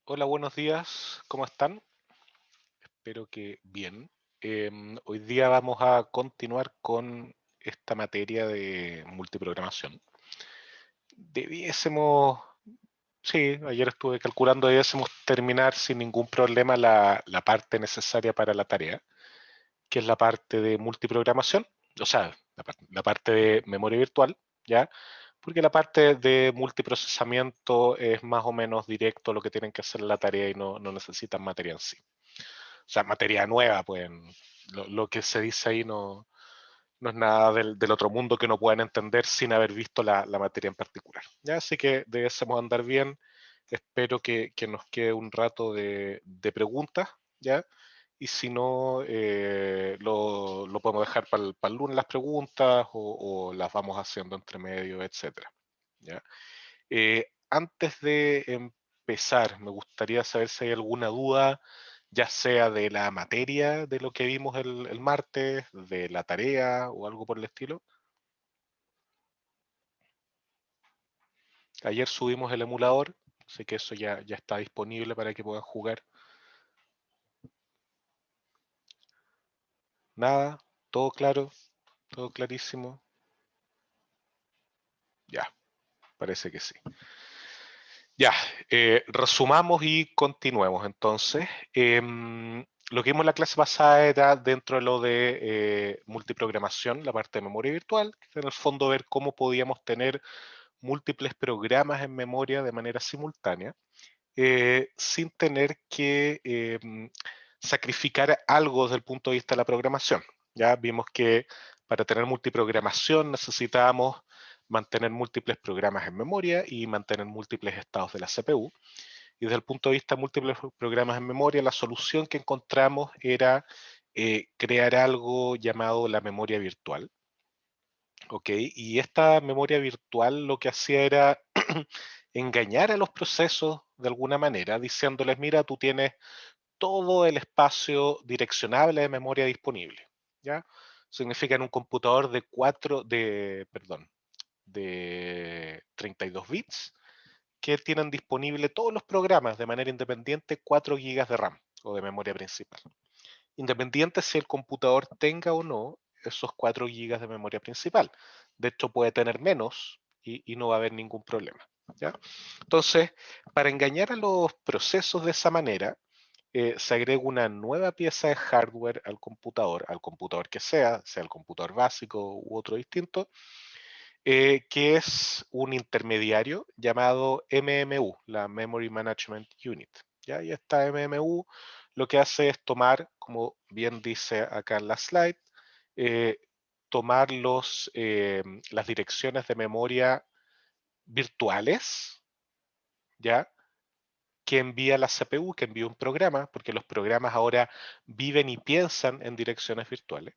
Hola, buenos días, ¿cómo están? Espero que bien. Hoy día vamos a continuar con esta materia de multiprogramación. Debiésemos, sí, ayer estuve calculando, debiésemos terminar sin ningún problema la parte necesaria para la tarea, que es la parte de multiprogramación, o sea, la parte de memoria virtual, ¿ya? Porque la parte de multiprocesamiento es más o menos directo lo que tienen que hacer en la tarea y no necesitan materia en sí. O sea, materia nueva, pues lo que se dice ahí no es nada del otro mundo que no puedan entender sin haber visto la materia en particular. ¿Ya? Así que debemos andar bien. Espero que nos quede un rato de preguntas, ¿ya? Y si no, lo podemos dejar para el lunes las preguntas o las vamos haciendo entre medio, etcétera. ¿Ya? Antes de empezar, me gustaría saber si hay alguna duda, ya sea de la materia, de lo que vimos el martes, de la tarea o algo por el estilo. Ayer subimos el emulador, así que eso ya está disponible para que puedan jugar. Nada, todo claro, todo clarísimo. Ya, parece que sí. Ya, resumamos y continuemos entonces. Lo que vimos en la clase pasada era dentro de lo de multiprogramación, la parte de memoria virtual, que en el fondo ver cómo podíamos tener múltiples programas en memoria de manera simultánea, sin tener que sacrificar algo desde el punto de vista de la programación. Ya vimos que para tener multiprogramación necesitábamos mantener múltiples programas en memoria y mantener múltiples estados de la CPU. Y desde el punto de vista de múltiples programas en memoria, la solución que encontramos era crear algo llamado la memoria virtual. ¿Ok? Y esta memoria virtual lo que hacía era engañar a los procesos de alguna manera, diciéndoles, mira, tú tienes todo el espacio direccionable de memoria disponible. ¿Ya? Significa en un computador de 32 bits, que tienen disponible todos los programas de manera independiente 4 gigas de RAM o de memoria principal. Independiente si el computador tenga o no esos 4 gigas de memoria principal. De hecho, puede tener menos y no va a haber ningún problema. ¿Ya? Entonces, para engañar a los procesos de esa manera, se agrega una nueva pieza de hardware al computador que sea el computador básico u otro distinto, que es un intermediario llamado MMU, la Memory Management Unit. ¿Ya? Y esta MMU lo que hace es tomar, como bien dice acá en la slide, eh, tomar las direcciones de memoria virtuales, ¿ya? Que envía la CPU, que envía un programa, porque los programas ahora viven y piensan en direcciones virtuales.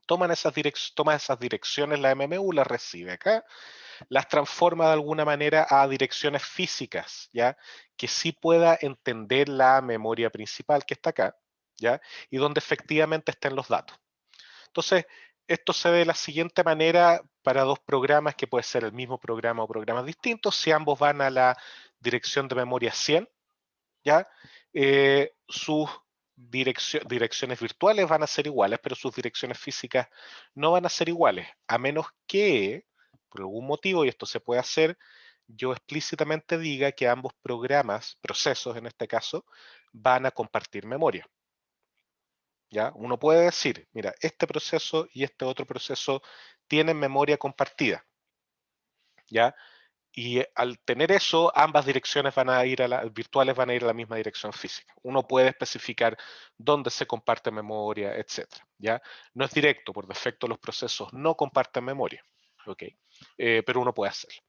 Toma esas direcciones la MMU, las recibe acá, las transforma de alguna manera a direcciones físicas, ¿ya? Que sí pueda entender la memoria principal que está acá, ¿ya? Y donde efectivamente estén los datos. Entonces, esto se ve de la siguiente manera para dos programas que puede ser el mismo programa o programas distintos, si ambos van a la dirección de memoria 100, ¿ya? Sus direcciones virtuales van a ser iguales, pero sus direcciones físicas no van a ser iguales, a menos que, por algún motivo, y esto se puede hacer, yo explícitamente diga que ambos programas, procesos en este caso, van a compartir memoria. ¿Ya? Uno puede decir, mira, este proceso y este otro proceso tienen memoria compartida, ¿ya? Y al tener eso, ambas direcciones virtuales van a ir a la misma dirección física. Uno puede especificar dónde se comparte memoria, etcétera. ¿Ya? No es directo, por defecto los procesos no comparten memoria, ¿ok? Pero uno puede hacerlo.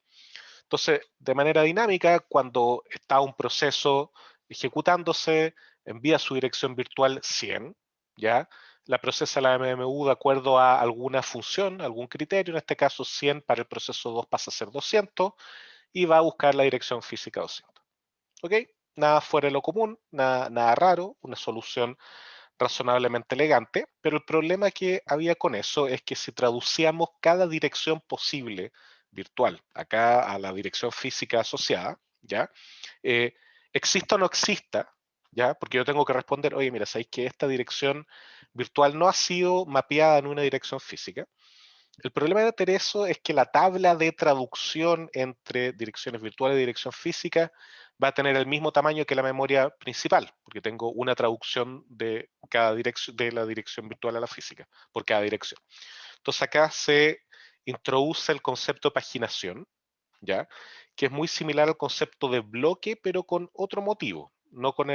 Entonces, de manera dinámica, cuando está un proceso ejecutándose, envía su dirección virtual 100, ¿ya? La procesa la MMU de acuerdo a alguna función, algún criterio, en este caso 100 para el proceso 2 pasa a ser 200, y va a buscar la dirección física 200. ¿Ok? Nada fuera de lo común, nada raro, una solución razonablemente elegante, pero el problema que había con eso es que si traducíamos cada dirección posible virtual acá a la dirección física asociada, ¿ya? exista o no exista, ¿ya? Porque yo tengo que responder, oye, mira, sabéis que esta dirección virtual no ha sido mapeada en una dirección física. El problema de tener eso es que la tabla de traducción entre direcciones virtuales y dirección física va a tener el mismo tamaño que la memoria principal, porque tengo una traducción de cada dirección, de la dirección virtual a la física, por cada dirección. Entonces acá se introduce el concepto de paginación, ¿ya? Que es muy similar al concepto de bloque, pero con otro motivo. No con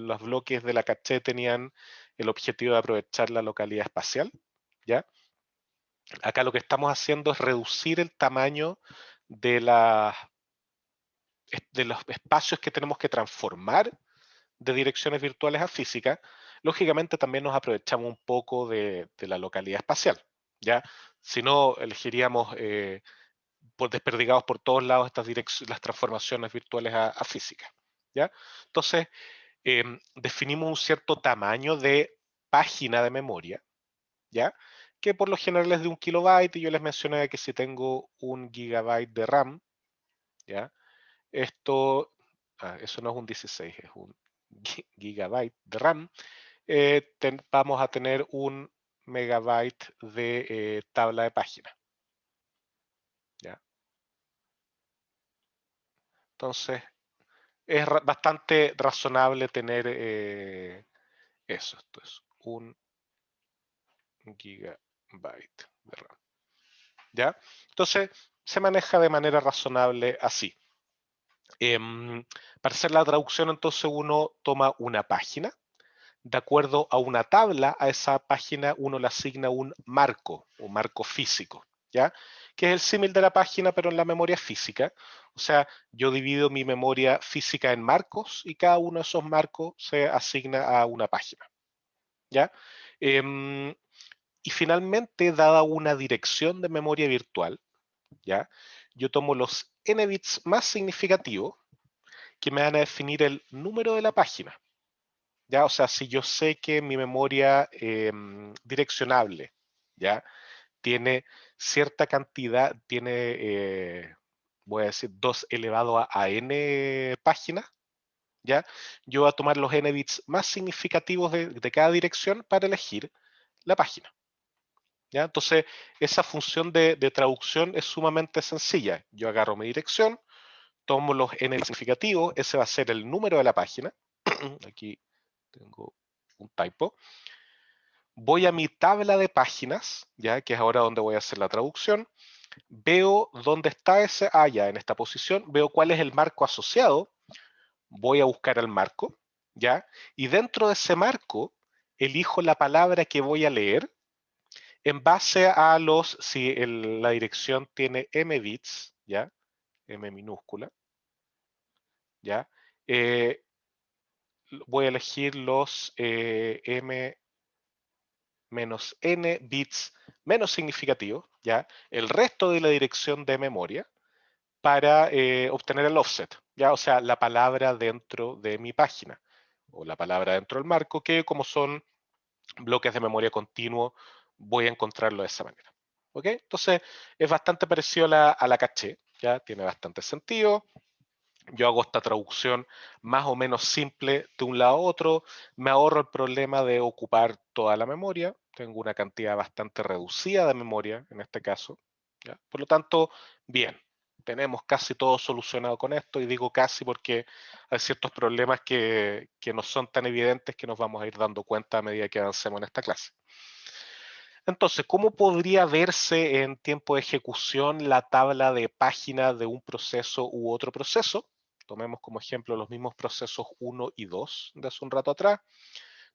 los bloques de la caché tenían el objetivo de aprovechar la localidad espacial, ¿ya? Acá lo que estamos haciendo es reducir el tamaño de, de los espacios que tenemos que transformar de direcciones virtuales a físicas. Lógicamente también nos aprovechamos un poco de la localidad espacial, ¿ya? Si no, elegiríamos desperdigados por todos lados las transformaciones virtuales a física, ¿ya? Entonces, definimos un cierto tamaño de página de memoria, ¿ya? Que por lo general es de 1 kilobyte y yo les mencioné que si tengo 1 gigabyte de RAM, ¿ya? Esto, eso no es un 16, es un gigabyte de RAM, vamos a tener 1 megabyte de tabla de página, ¿ya? Entonces, es bastante razonable tener eso. Esto es 1 gigabyte de RAM, ¿ya? Entonces, se maneja de manera razonable así. Para hacer la traducción, entonces uno toma una página, de acuerdo a una tabla, a esa página uno le asigna un marco físico, ¿ya? Que es el símil de la página, pero en la memoria física. O sea, yo divido mi memoria física en marcos y cada uno de esos marcos se asigna a una página, ¿ya? Em, y finalmente, dada una dirección de memoria virtual, ¿ya? Yo tomo los n bits más significativos que me van a definir el número de la página. ¿Ya? O sea, si yo sé que mi memoria direccionable, ¿ya? Tiene cierta cantidad, tiene, voy a decir, 2 elevado a n páginas, ¿ya? Yo voy a tomar los n bits más significativos de cada dirección para elegir la página, ¿ya? Entonces, esa función de traducción es sumamente sencilla. Yo agarro mi dirección, tomo los n bits significativos, ese va a ser el número de la página. Aquí tengo un typo. Voy a mi tabla de páginas, ya que es ahora donde voy a hacer la traducción. Veo dónde está ese, ya en esta posición, veo cuál es el marco asociado. Voy a buscar el marco, ya, y dentro de ese marco elijo la palabra que voy a leer en base a si la dirección tiene m bits, ya, m minúscula, ya, eh, voy a elegir los m menos n bits menos significativos, ¿ya? El resto de la dirección de memoria para obtener el offset, ¿ya? O sea, la palabra dentro de mi página o la palabra dentro del marco, que como son bloques de memoria continuo, voy a encontrarlo de esa manera. ¿Ok? Entonces, es bastante parecido a la caché, ¿ya? Tiene bastante sentido. Yo hago esta traducción más o menos simple de un lado a otro, me ahorro el problema de ocupar toda la memoria, tengo una cantidad bastante reducida de memoria en este caso, ¿ya? Por lo tanto, bien, tenemos casi todo solucionado con esto, y digo casi porque hay ciertos problemas que no son tan evidentes que nos vamos a ir dando cuenta a medida que avancemos en esta clase. Entonces, ¿cómo podría verse en tiempo de ejecución la tabla de páginas de un proceso u otro proceso? Tomemos como ejemplo los mismos procesos 1 y 2 de hace un rato atrás.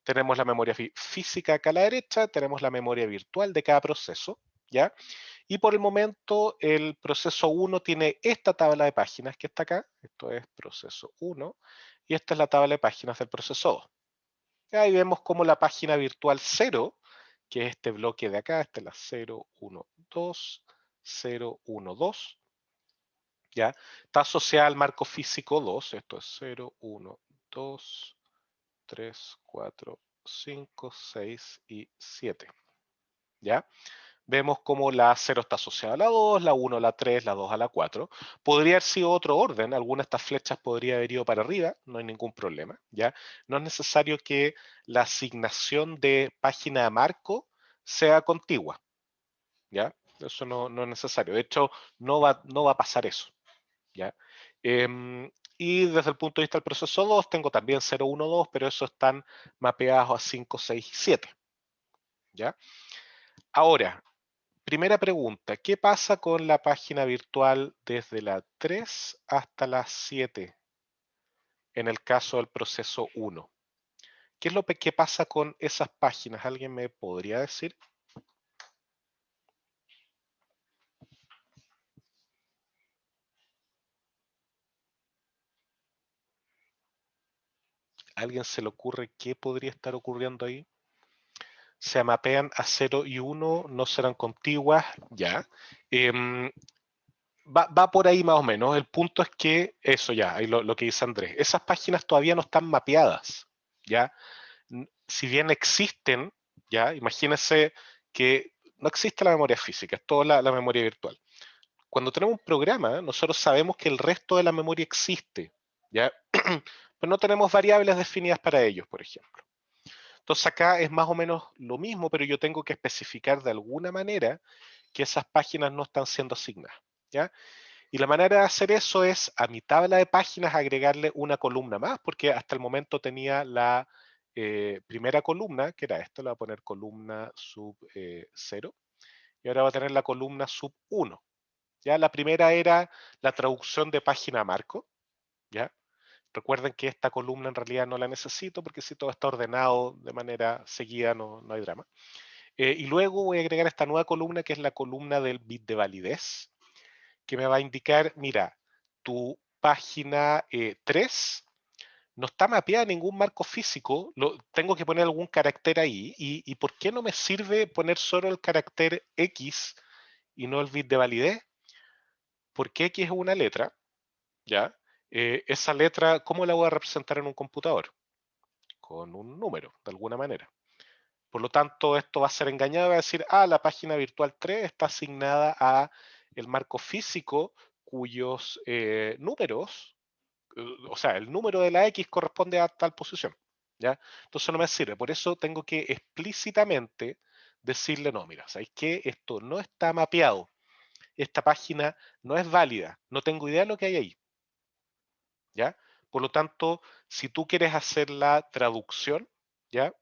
Tenemos la memoria física acá a la derecha, tenemos la memoria virtual de cada proceso, ¿ya? Y por el momento el proceso 1 tiene esta tabla de páginas que está acá, esto es proceso 1, y esta es la tabla de páginas del proceso 2. Ahí vemos como la página virtual 0, que es este bloque de acá, esta es la 0, 1, 2, 0, 1, 2, ¿ya? Está asociada al marco físico 2, esto es 0, 1, 2, 3, 4, 5, 6 y 7, ¿ya? vemos como la 0 está asociada a la 2, la 1 a la 3, la 2 a la 4. Podría haber sido otro orden, alguna de estas flechas podría haber ido para arriba, no hay ningún problema, ¿ya? No es necesario que la asignación de página a marco sea contigua, ¿ya? Eso no es necesario. De hecho, no va a pasar eso, ¿ya? Y desde el punto de vista del proceso 2, tengo también 0, 1, 2, pero esos están mapeados a 5, 6 y 7, ¿ya? Ahora, primera pregunta, ¿qué pasa con la página virtual desde la 3 hasta la 7 en el caso del proceso 1? ¿Qué es lo que pasa con esas páginas? ¿Alguien me podría decir? ¿A alguien se le ocurre qué podría estar ocurriendo ahí? Se mapean a 0 y 1, no serán contiguas, ya. Va por ahí más o menos. El punto es que, eso ya, ahí lo que dice Andrés, esas páginas todavía no están mapeadas, ¿ya? Si bien existen, ¿ya? Imagínense que no existe la memoria física, es toda la memoria virtual. Cuando tenemos un programa, nosotros sabemos que el resto de la memoria existe, ¿ya? Pero no tenemos variables definidas para ellos, por ejemplo. Entonces acá es más o menos lo mismo, pero yo tengo que especificar de alguna manera que esas páginas no están siendo asignadas, ¿ya? Y la manera de hacer eso es a mi tabla de páginas agregarle una columna más, porque hasta el momento tenía la primera columna, que era esta, le voy a poner columna sub 0, y ahora va a tener la columna sub 1. ¿Ya? La primera era la traducción de página a marco, ¿ya? Recuerden que esta columna en realidad no la necesito porque si todo está ordenado de manera seguida no hay drama. Y luego voy a agregar esta nueva columna que es la columna del bit de validez, que me va a indicar, mira, tu página 3 no está mapeada en ningún marco físico, tengo que poner algún carácter ahí, y ¿por qué no me sirve poner solo el carácter X y no el bit de validez? Porque X es una letra, ¿ya? Esa letra, ¿cómo la voy a representar en un computador? Con un número, de alguna manera. Por lo tanto, esto va a ser engañado, va a decir, la página virtual 3 está asignada a el marco físico cuyos números, o sea, el número de la X corresponde a tal posición, ¿ya? Entonces no me sirve, por eso tengo que explícitamente decirle, no, mira, ¿sabéis qué? Esto no está mapeado, esta página no es válida, no tengo idea de lo que hay ahí, ¿ya? Por lo tanto, si tú quieres hacer la traducción, ¿ya?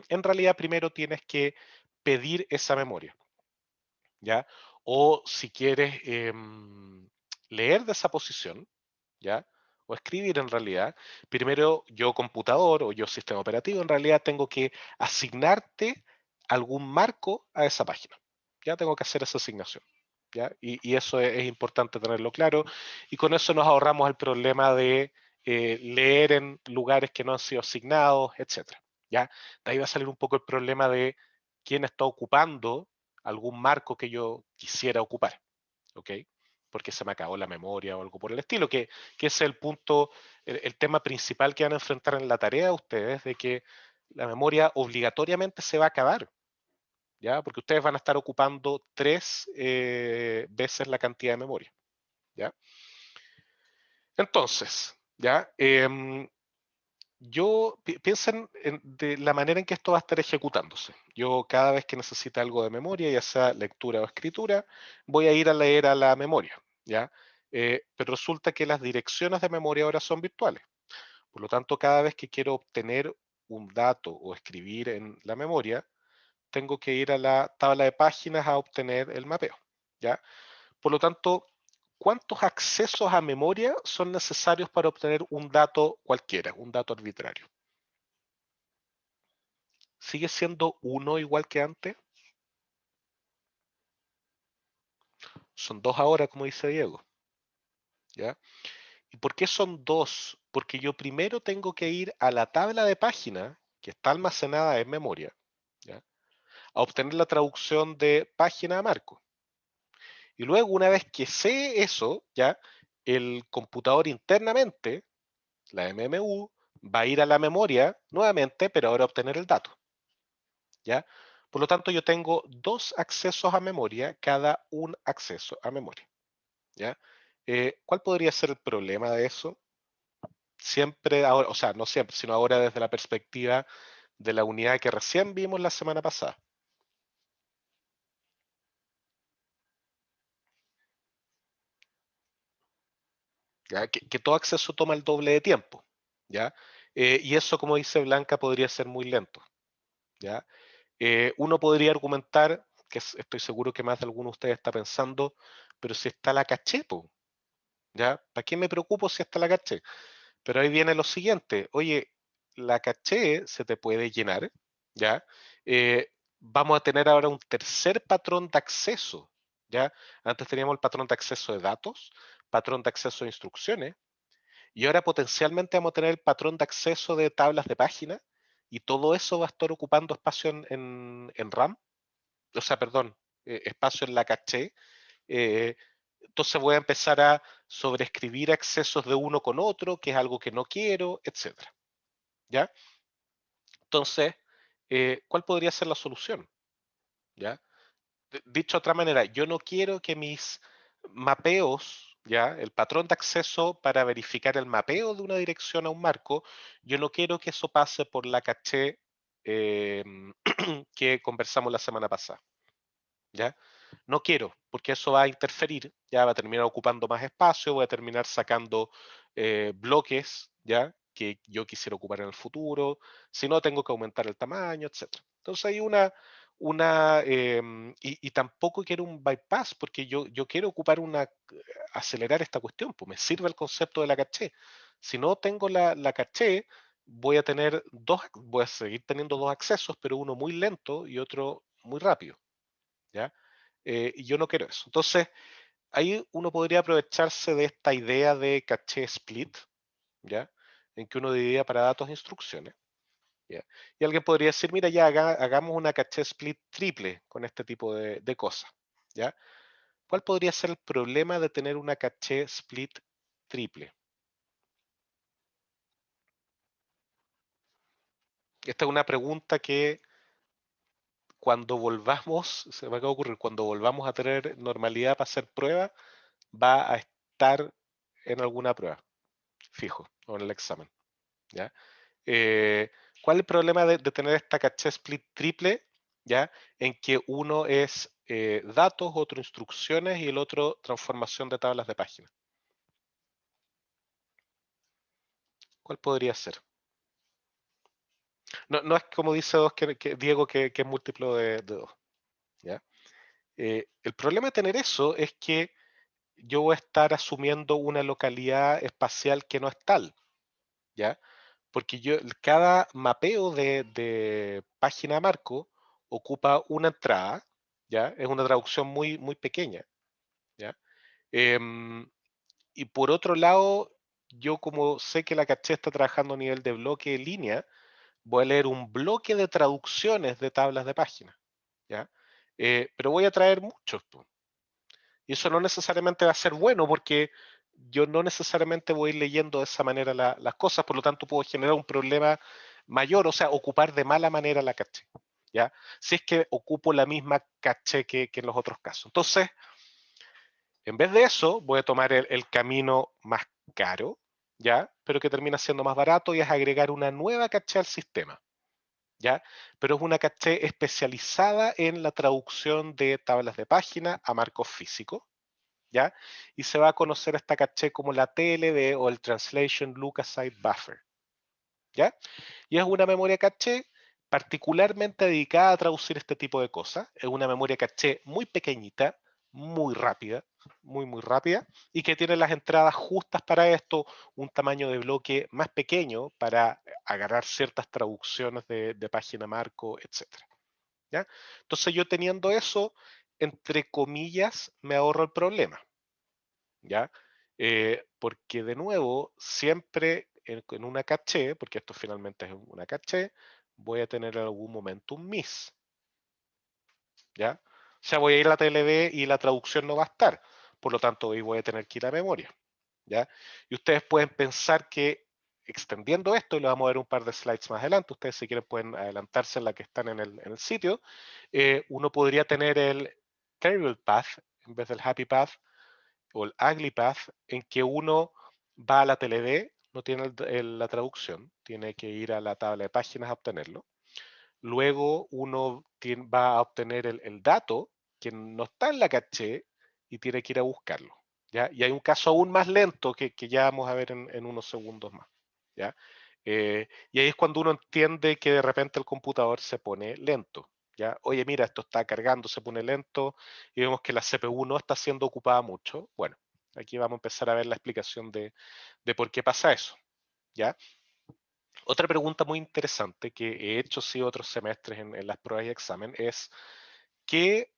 En realidad primero tienes que pedir esa memoria, ¿ya? O si quieres leer de esa posición, ¿ya? O escribir en realidad, primero yo computador o yo sistema operativo en realidad tengo que asignarte algún marco a esa página. Ya tengo que hacer esa asignación. ¿Ya? Y eso es importante tenerlo claro. Y con eso nos ahorramos el problema de leer en lugares que no han sido asignados, etcétera. ¿Ya? De ahí va a salir un poco el problema de quién está ocupando algún marco que yo quisiera ocupar. ¿Ok? Porque se me acabó la memoria o algo por el estilo, que es el punto, el tema principal que van a enfrentar en la tarea ustedes, de que la memoria obligatoriamente se va a acabar, ¿ya? Porque ustedes van a estar ocupando 3 veces la cantidad de memoria, ¿ya? Entonces, ¿ya? Piensen de la manera en que esto va a estar ejecutándose. Yo cada vez que necesite algo de memoria, ya sea lectura o escritura, voy a ir a leer a la memoria, ¿ya? Pero resulta que las direcciones de memoria ahora son virtuales. Por lo tanto, cada vez que quiero obtener un dato o escribir en la memoria, tengo que ir a la tabla de páginas a obtener el mapeo, ¿ya? Por lo tanto, ¿cuántos accesos a memoria son necesarios para obtener un dato cualquiera, un dato arbitrario? ¿Sigue siendo uno igual que antes? Son dos ahora, como dice Diego, ¿ya? ¿Y por qué son dos? Porque yo primero tengo que ir a la tabla de página que está almacenada en memoria, ¿ya? A obtener la traducción de página a marco. Y luego, una vez que sé eso, ¿ya? El computador internamente, la MMU, va a ir a la memoria nuevamente, pero ahora a obtener el dato, ¿ya? Por lo tanto, yo tengo dos accesos a memoria, cada un acceso a memoria. ¿Ya? ¿Cuál podría ser el problema de eso? Siempre, ahora, o sea, no siempre, sino ahora desde la perspectiva de la unidad que recién vimos la semana pasada. ¿Ya? Que todo acceso toma el doble de tiempo. ¿Ya? Y eso, como dice Blanca, podría ser muy lento. ¿Ya? Uno podría argumentar, estoy seguro que más de alguno de ustedes está pensando, pero si está la caché, po, ¿ya? ¿Para qué me preocupo si está la caché? Pero ahí viene lo siguiente, oye, la caché se te puede llenar, ¿ya? Vamos a tener ahora un tercer patrón de acceso, ¿ya? Antes teníamos el patrón de acceso de datos, patrón de acceso de instrucciones, y ahora potencialmente vamos a tener el patrón de acceso de tablas de página, y todo eso va a estar ocupando espacio en RAM, o sea, perdón, espacio en la caché. eh, entonces voy a empezar a sobreescribir accesos de uno con otro, que es algo que no quiero, etcétera. ¿Ya? Entonces, ¿cuál podría ser la solución? ¿Ya? Dicho de otra manera, yo no quiero que mis mapeos, ¿ya? El patrón de acceso para verificar el mapeo de una dirección a un marco, yo no quiero que eso pase por la caché eh, que conversamos la semana pasada. ¿Ya? No quiero, porque eso va a interferir, ya va a terminar ocupando más espacio, voy a terminar sacando bloques, ¿ya? Que yo quisiera ocupar en el futuro, si no tengo que aumentar el tamaño, etcétera. Entonces hay y tampoco quiero un bypass, porque yo quiero ocupar acelerar esta cuestión, pues me sirve el concepto de la caché. Si no tengo la caché, voy a seguir teniendo dos accesos, pero uno muy lento y otro muy rápido, ¿ya? Y yo no quiero eso. Entonces, ahí uno podría aprovecharse de esta idea de caché split, ¿ya? En que uno dividía para datos e instrucciones, ¿ya? Y alguien podría decir, mira, ya hagamos una caché split triple con este tipo de cosas, ¿ya? ¿Cuál podría ser el problema de tener una caché split triple? Esta es una pregunta que cuando volvamos, se me acaba de ocurrir, cuando volvamos a tener normalidad para hacer pruebas, va a estar en alguna prueba, fijo, o en el examen, ¿ya? Eh, ¿Cuál es el problema de tener esta caché split triple, ¿ya? En que uno es datos, otro instrucciones y el otro transformación de tablas de página. ¿Cuál podría ser? No, no es como dice Diego que es múltiplo de 2, ¿ya? El problema de tener eso es que yo voy a estar asumiendo una localidad espacial que no es tal, ¿ya? Porque cada mapeo de página a marco ocupa una entrada, ¿ya? Es una traducción muy, muy pequeña, ¿ya? Em, y por otro lado, yo como sé que la caché está trabajando a nivel de bloque de línea, voy a leer un bloque de traducciones de tablas de página, ¿ya? Pero voy a traer muchos, po. Y eso no necesariamente va a ser bueno porque yo no necesariamente voy a ir leyendo de esa manera las cosas, por lo tanto puedo generar un problema mayor, o sea, ocupar de mala manera la caché, ¿ya? Si es que ocupo la misma caché que en los otros casos. Entonces, en vez de eso, voy a tomar el camino más caro, ¿ya? Pero que termina siendo más barato y es agregar una nueva caché al sistema, ¿ya? Pero es una caché especializada en la traducción de tablas de página a marcos físicos, ¿ya? Y se va a conocer esta caché como la TLB o el Translation Leukocyte Buffer, ¿ya? Y es una memoria caché particularmente dedicada a traducir este tipo de cosas. Es una memoria caché muy pequeñita, muy rápida, muy, muy rápida, y que tiene las entradas justas para esto, un tamaño de bloque más pequeño para agarrar ciertas traducciones de página marco, etcétera, ¿ya? Entonces yo teniendo eso, entre comillas, me ahorro el problema, ¿ya? Porque de nuevo, siempre en una caché, porque esto finalmente es una caché, voy a tener en algún momento un miss, ¿ya? O sea, voy a ir a la TLB y la traducción no va a estar, por lo tanto hoy voy a tener que ir a memoria, ¿ya? Y ustedes pueden pensar que extendiendo esto, y lo vamos a ver un par de slides más adelante, ustedes si quieren pueden adelantarse en la que están en el sitio, uno podría tener el terrible path en vez del happy path, o el ugly path, en que uno va a la TLD, no tiene la traducción, tiene que ir a la tabla de páginas a obtenerlo. Luego uno va a obtener el dato que no está en la caché y tiene que ir a buscarlo. ¿Ya? Y hay un caso aún más lento que ya vamos a ver en unos segundos más. ¿Ya? Y ahí es cuando uno entiende que de repente el computador se pone lento. ¿Ya? Oye, mira, esto está cargando, se pone lento y vemos que la CPU no está siendo ocupada mucho. Bueno, aquí vamos a empezar a ver la explicación de por qué pasa eso. ¿Ya? Otra pregunta muy interesante que he hecho sí otros semestres en las pruebas y examen es ¿qué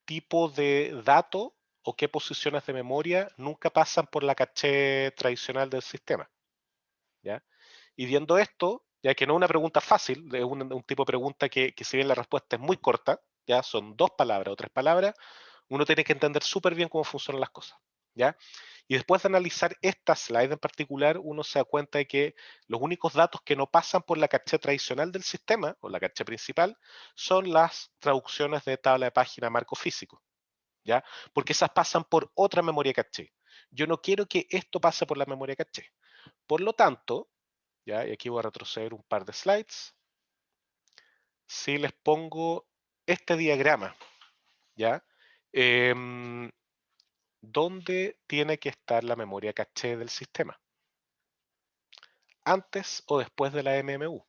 tipo de dato o qué posiciones de memoria nunca pasan por la caché tradicional del sistema? ¿Ya? Y viendo esto, ya que no es una pregunta fácil, es un tipo de pregunta que si bien la respuesta es muy corta, ya son 2 palabras o 3 palabras, uno tiene que entender súper bien cómo funcionan las cosas. ¿Ya? Y después de analizar esta slide en particular, uno se da cuenta de que los únicos datos que no pasan por la caché tradicional del sistema, o la caché principal, son las traducciones de tabla de página marco físico. ¿Ya? Porque esas pasan por otra memoria caché. Yo no quiero que esto pase por la memoria caché. Por lo tanto, ¿ya? Y aquí voy a retroceder un par de slides. Si les pongo este diagrama, ¿ya? ¿Dónde tiene que estar la memoria caché del sistema? ¿Antes o después de la MMU?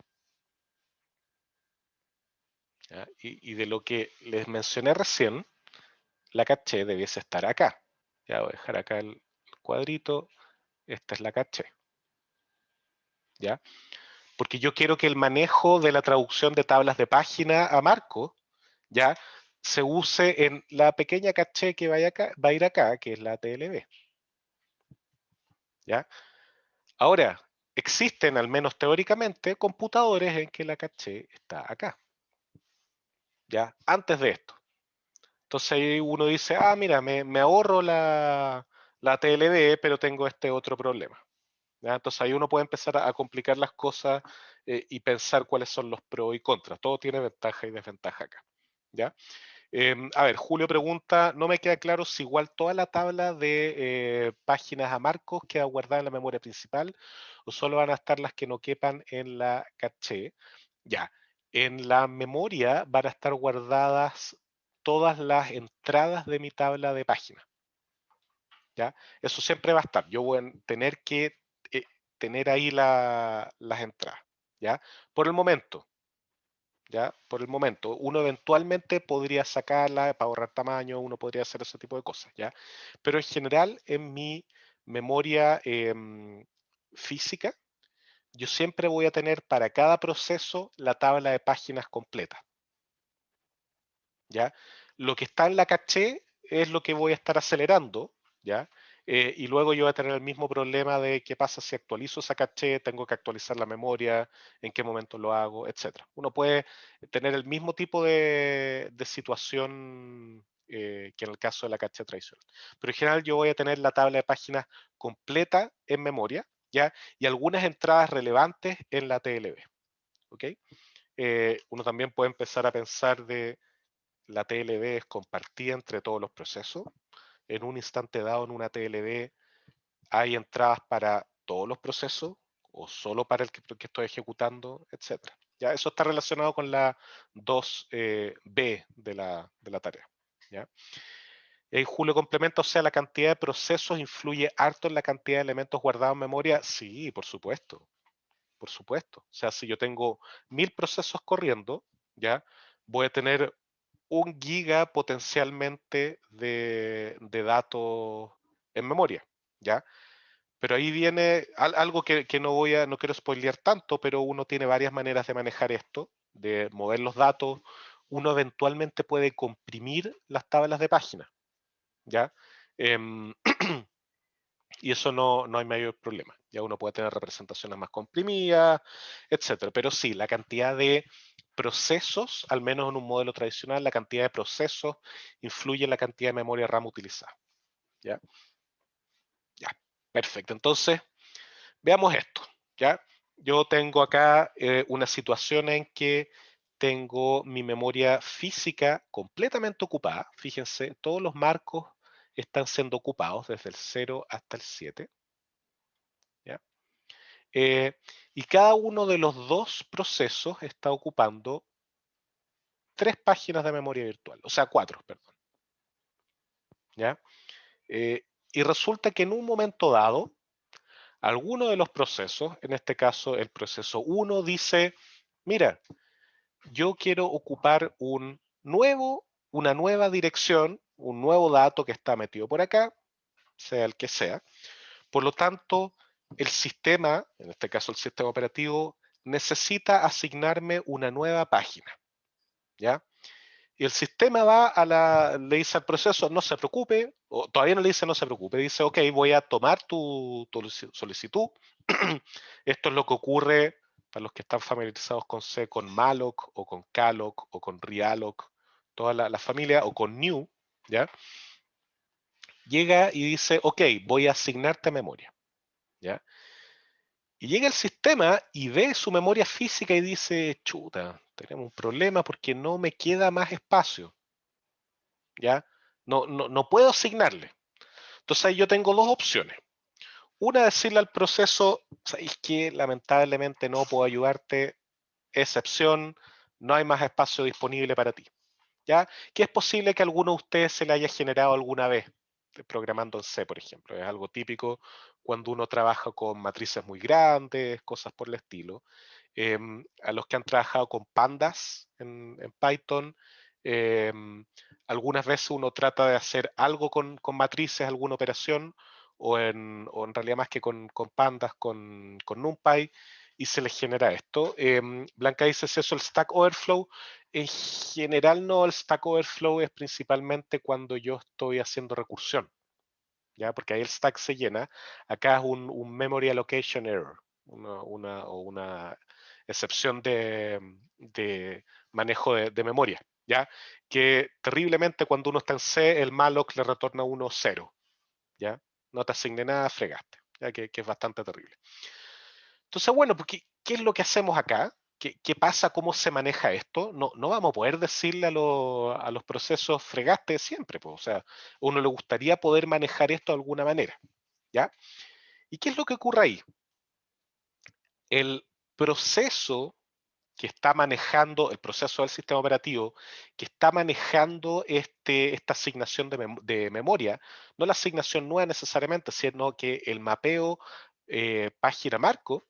¿Ya? Y de lo que les mencioné recién, la caché debiese estar acá. Ya voy a dejar acá el cuadrito. Esta es la caché. ¿Ya? Porque yo quiero que el manejo de la traducción de tablas de página a marco, ¿ya? Se use en la pequeña caché que va a ir acá, que es la TLB. ¿Ya? Ahora, existen, al menos teóricamente, computadores en que la caché está acá. ¿Ya? Antes de esto. Entonces ahí uno dice, ah, mira, me ahorro la TLB, pero tengo este otro problema. ¿Ya? Entonces ahí uno puede empezar a complicar las cosas y pensar cuáles son los pros y contras. Todo tiene ventaja y desventaja acá. ¿Ya? A ver, Julio pregunta, no me queda claro si igual toda la tabla de páginas a marcos queda guardada en la memoria principal o solo van a estar las que no quepan en la caché. Ya, en la memoria van a estar guardadas todas las entradas de mi tabla de páginas. ¿Ya? Eso siempre va a estar. Yo voy a tener que tener ahí las entradas. ¿Ya? Por el momento, ¿ya? Por el momento. Uno eventualmente podría sacarla para ahorrar tamaño, uno podría hacer ese tipo de cosas, ¿ya? Pero en general, en mi memoria física, yo siempre voy a tener para cada proceso la tabla de páginas completa, ¿ya? Lo que está en la caché es lo que voy a estar acelerando, ¿ya? Y luego yo voy a tener el mismo problema de qué pasa si actualizo esa caché, tengo que actualizar la memoria, en qué momento lo hago, etcétera. Uno puede tener el mismo tipo de situación que en el caso de la caché tradicional. Pero en general yo voy a tener la tabla de páginas completa en memoria, ¿ya? Y algunas entradas relevantes en la TLB, ¿ok? Uno también puede empezar a pensar de la TLB es compartida entre todos los procesos. En un instante dado en una TLB hay entradas para todos los procesos o solo para el que estoy ejecutando, etcétera. Ya, eso está relacionado con la 2B de la tarea. ¿Ya? Y ahí Julio complementa, o sea, la cantidad de procesos influye harto en la cantidad de elementos guardados en memoria. Sí, por supuesto, por supuesto. O sea, si yo tengo 1000 procesos corriendo, ya voy a tener 1 giga potencialmente de datos en memoria, ¿ya? Pero ahí viene algo que no quiero spoilear tanto, pero uno tiene varias maneras de manejar esto, de mover los datos. Uno eventualmente puede comprimir las tablas de página, ¿ya? Em, y eso no hay mayor problema. Ya uno puede tener representaciones más comprimidas, etcétera. Pero sí, la cantidad de procesos, al menos en un modelo tradicional, la cantidad de procesos influye en la cantidad de memoria RAM utilizada. ¿Ya? Ya, perfecto. Entonces, veamos esto. ¿ya? Yo tengo acá una situación en que tengo mi memoria física completamente ocupada. Fíjense, todos los marcos están siendo ocupados desde el 0 hasta el 7. ¿Ya? Y cada uno de los dos procesos está ocupando 3 páginas de memoria virtual, o sea, 4, perdón. ¿Ya? Y resulta que en un momento dado, alguno de los procesos, en este caso el proceso 1, dice, mira, yo quiero ocupar una nueva dirección, un nuevo dato que está metido por acá, sea el que sea. Por lo tanto, el sistema, en este caso el sistema operativo, necesita asignarme una nueva página, ¿ya? Y el sistema le dice al proceso, no se preocupe, o todavía no le dice no se preocupe, dice, ok, voy a tomar tu solicitud. Esto es lo que ocurre para los que están familiarizados con C, con malloc, o con calloc, o con realloc, toda la familia, o con new, ¿ya? Llega y dice, ok, voy a asignarte memoria, ¿ya? Y llega el sistema y ve su memoria física y dice, chuta, tenemos un problema porque no me queda más espacio, ¿ya? No puedo asignarle. Entonces ahí yo tengo dos opciones. Una, decirle al proceso, ¿sabéis qué? Lamentablemente no puedo ayudarte, excepción, no hay más espacio disponible para ti. ¿Ya? Que es posible que a alguno de ustedes se le haya generado alguna vez, programando en C, por ejemplo. Es algo típico cuando uno trabaja con matrices muy grandes, cosas por el estilo. A los que han trabajado con pandas en Python, algunas veces uno trata de hacer algo con matrices, alguna operación, o en realidad más que con pandas, con NumPy, y se les genera esto. Blanca dice, ¿es eso el Stack Overflow? En general no, el Stack Overflow es principalmente cuando yo estoy haciendo recursión, ¿ya? Porque ahí el stack se llena. Acá es un Memory Allocation Error, una excepción de manejo de memoria, ¿ya? Que terriblemente cuando uno está en C, el malloc le retorna 1, 0, ¿ya? No te asigne nada, fregaste, ¿ya? Que es bastante terrible. Entonces, bueno, pues, ¿qué es lo que hacemos acá? ¿Qué pasa? ¿Cómo se maneja esto? No vamos a poder decirle a los procesos fregaste siempre, pues, o sea, a uno le gustaría poder manejar esto de alguna manera, ¿ya? ¿Y qué es lo que ocurre ahí? El proceso que está manejando, el proceso del sistema operativo, que está manejando esta asignación de memoria, no la asignación nueva necesariamente, sino que el mapeo página marco,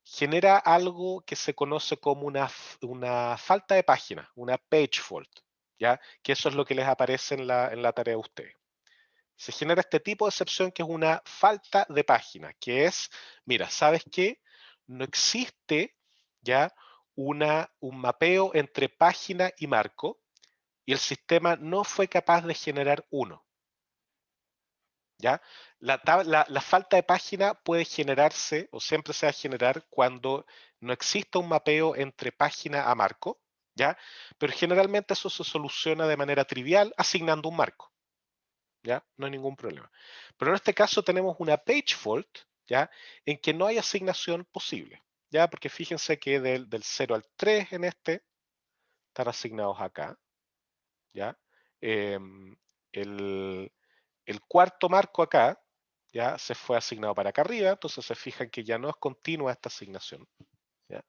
genera algo que se conoce como una falta de página, una page fault, ¿ya? Que eso es lo que les aparece en la tarea de ustedes. Se genera este tipo de excepción que es una falta de página, que es, mira, ¿sabes qué? No existe ya un mapeo entre página y marco y el sistema no fue capaz de generar uno. ¿Ya? La falta de página puede generarse o siempre se va a generar cuando no exista un mapeo entre página a marco, ¿ya? Pero generalmente eso se soluciona de manera trivial asignando un marco, ¿ya? No hay ningún problema. Pero en este caso tenemos una page fault, ¿ya? En que no hay asignación posible, ¿ya? Porque fíjense que del 0 al 3 en están asignados acá, ¿ya? El, el cuarto marco acá ya se fue asignado para acá arriba, entonces se fijan que ya no es continua esta asignación, ¿ya?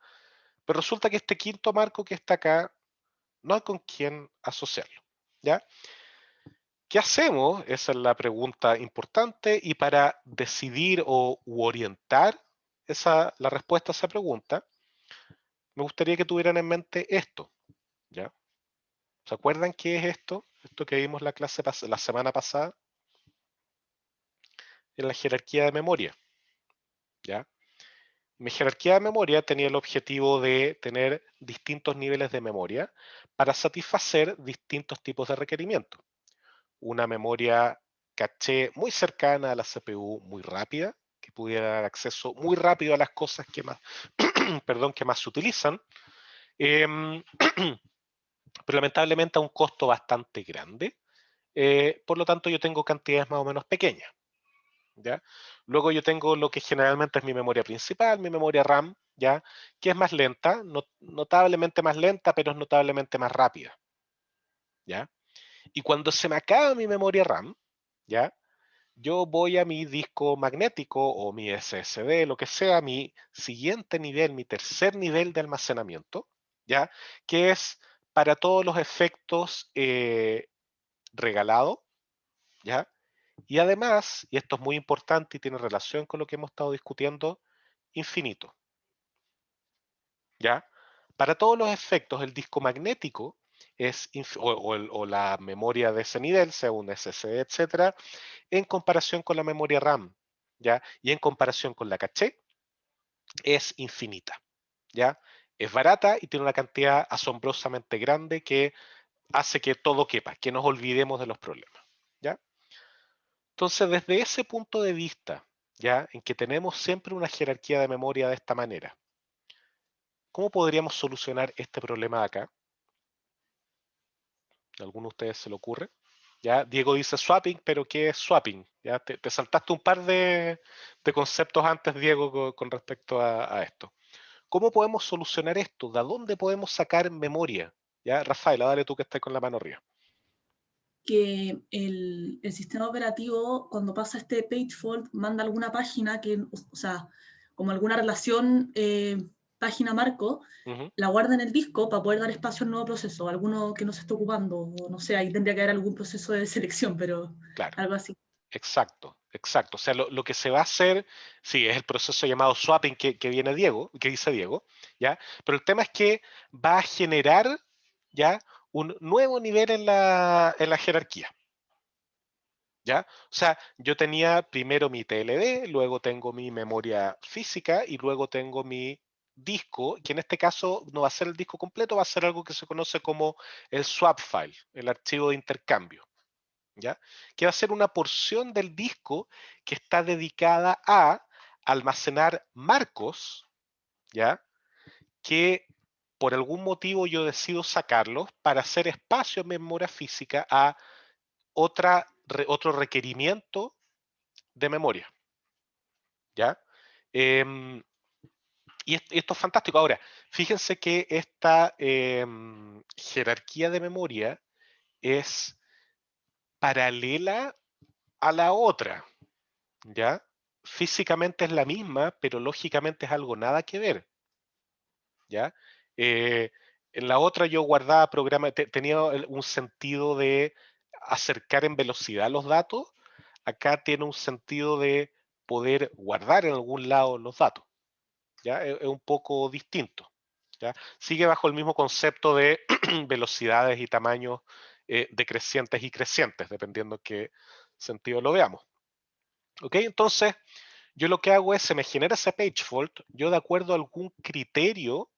Pero resulta que este quinto marco que está acá no hay con quién asociarlo, ¿ya? ¿Qué hacemos? Esa es la pregunta importante y para decidir u orientar la respuesta a esa pregunta, me gustaría que tuvieran en mente esto, ¿ya? ¿Se acuerdan qué es esto? Esto que vimos la semana pasada en la jerarquía de memoria, ¿ya? Mi jerarquía de memoria tenía el objetivo de tener distintos niveles de memoria para satisfacer distintos tipos de requerimientos. Una memoria caché muy cercana a la CPU, muy rápida, que pudiera dar acceso muy rápido a las cosas que más, perdón, que más se utilizan, em, pero lamentablemente a un costo bastante grande. Por lo tanto, yo tengo cantidades más o menos pequeñas, ¿ya? Luego yo tengo lo que generalmente es mi memoria principal, mi memoria RAM, ¿ya? Que es más lenta, notablemente más lenta, pero es notablemente más rápida, ¿ya? Y cuando se me acaba mi memoria RAM, ¿ya? Yo voy a mi disco magnético o mi SSD, lo que sea, mi siguiente nivel, mi tercer nivel de almacenamiento, ¿ya? Que es para todos los efectos regalado, ¿ya? Y además, y esto es muy importante y tiene relación con lo que hemos estado discutiendo, infinito, ¿ya? Para todos los efectos, el disco magnético es, o la memoria de ese nivel, sea un SSD, etcétera, en comparación con la memoria RAM, ¿ya? Y en comparación con la caché, es infinita, ¿ya? Es barata y tiene una cantidad asombrosamente grande que hace que todo quepa, que nos olvidemos de los problemas, ¿ya? Entonces, desde ese punto de vista, ¿ya? En que tenemos siempre una jerarquía de memoria de esta manera, ¿cómo podríamos solucionar este problema de acá? ¿Alguno de ustedes se le ocurre? Ya, Diego dice swapping, pero ¿qué es swapping? Ya te saltaste un par de conceptos antes, Diego, con respecto a esto. ¿Cómo podemos solucionar esto? ¿De dónde podemos sacar memoria? Ya, Rafaela, dale tú que estás con la mano arriba. Que el sistema operativo, cuando pasa este page fault, manda alguna página que, o sea, como alguna relación página marco, Ujú, la guarda en el disco para poder dar espacio al nuevo proceso, alguno que no se esté ocupando, o no sé, ahí tendría que haber algún proceso de selección, pero claro, algo así. exacto, exacto. O sea, lo que se va a hacer, sí, es el proceso llamado swapping que viene Diego, que dice Diego, ¿ya? Pero el tema es que va a generar, ¿ya? Un nuevo nivel en la jerarquía. ¿Ya? O sea, yo tenía primero mi TLD, luego tengo mi memoria física y luego tengo mi disco, que en este caso no va a ser el disco completo, va a ser algo que se conoce como el swap file, el archivo de intercambio, ¿ya? Que va a ser una porción del disco que está dedicada a almacenar marcos, ¿ya? Que por algún motivo yo decido sacarlos para hacer espacio en memoria física a otro requerimiento de memoria, ¿ya? Em, y esto es fantástico. Ahora, fíjense que esta jerarquía de memoria es paralela a la otra, ¿ya? Físicamente es la misma, pero lógicamente es algo nada que ver, ¿ya? Eh, en la otra yo guardaba programas, tenía un sentido de acercar en velocidad los datos, acá tiene un sentido de poder guardar en algún lado los datos. ¿Ya? Es un poco distinto, ¿ya? Sigue bajo el mismo concepto de velocidades y tamaños decrecientes y crecientes, dependiendo en qué sentido lo veamos. ¿Ok? Entonces, yo lo que hago es, se me genera ese page fault, yo de acuerdo a algún criterio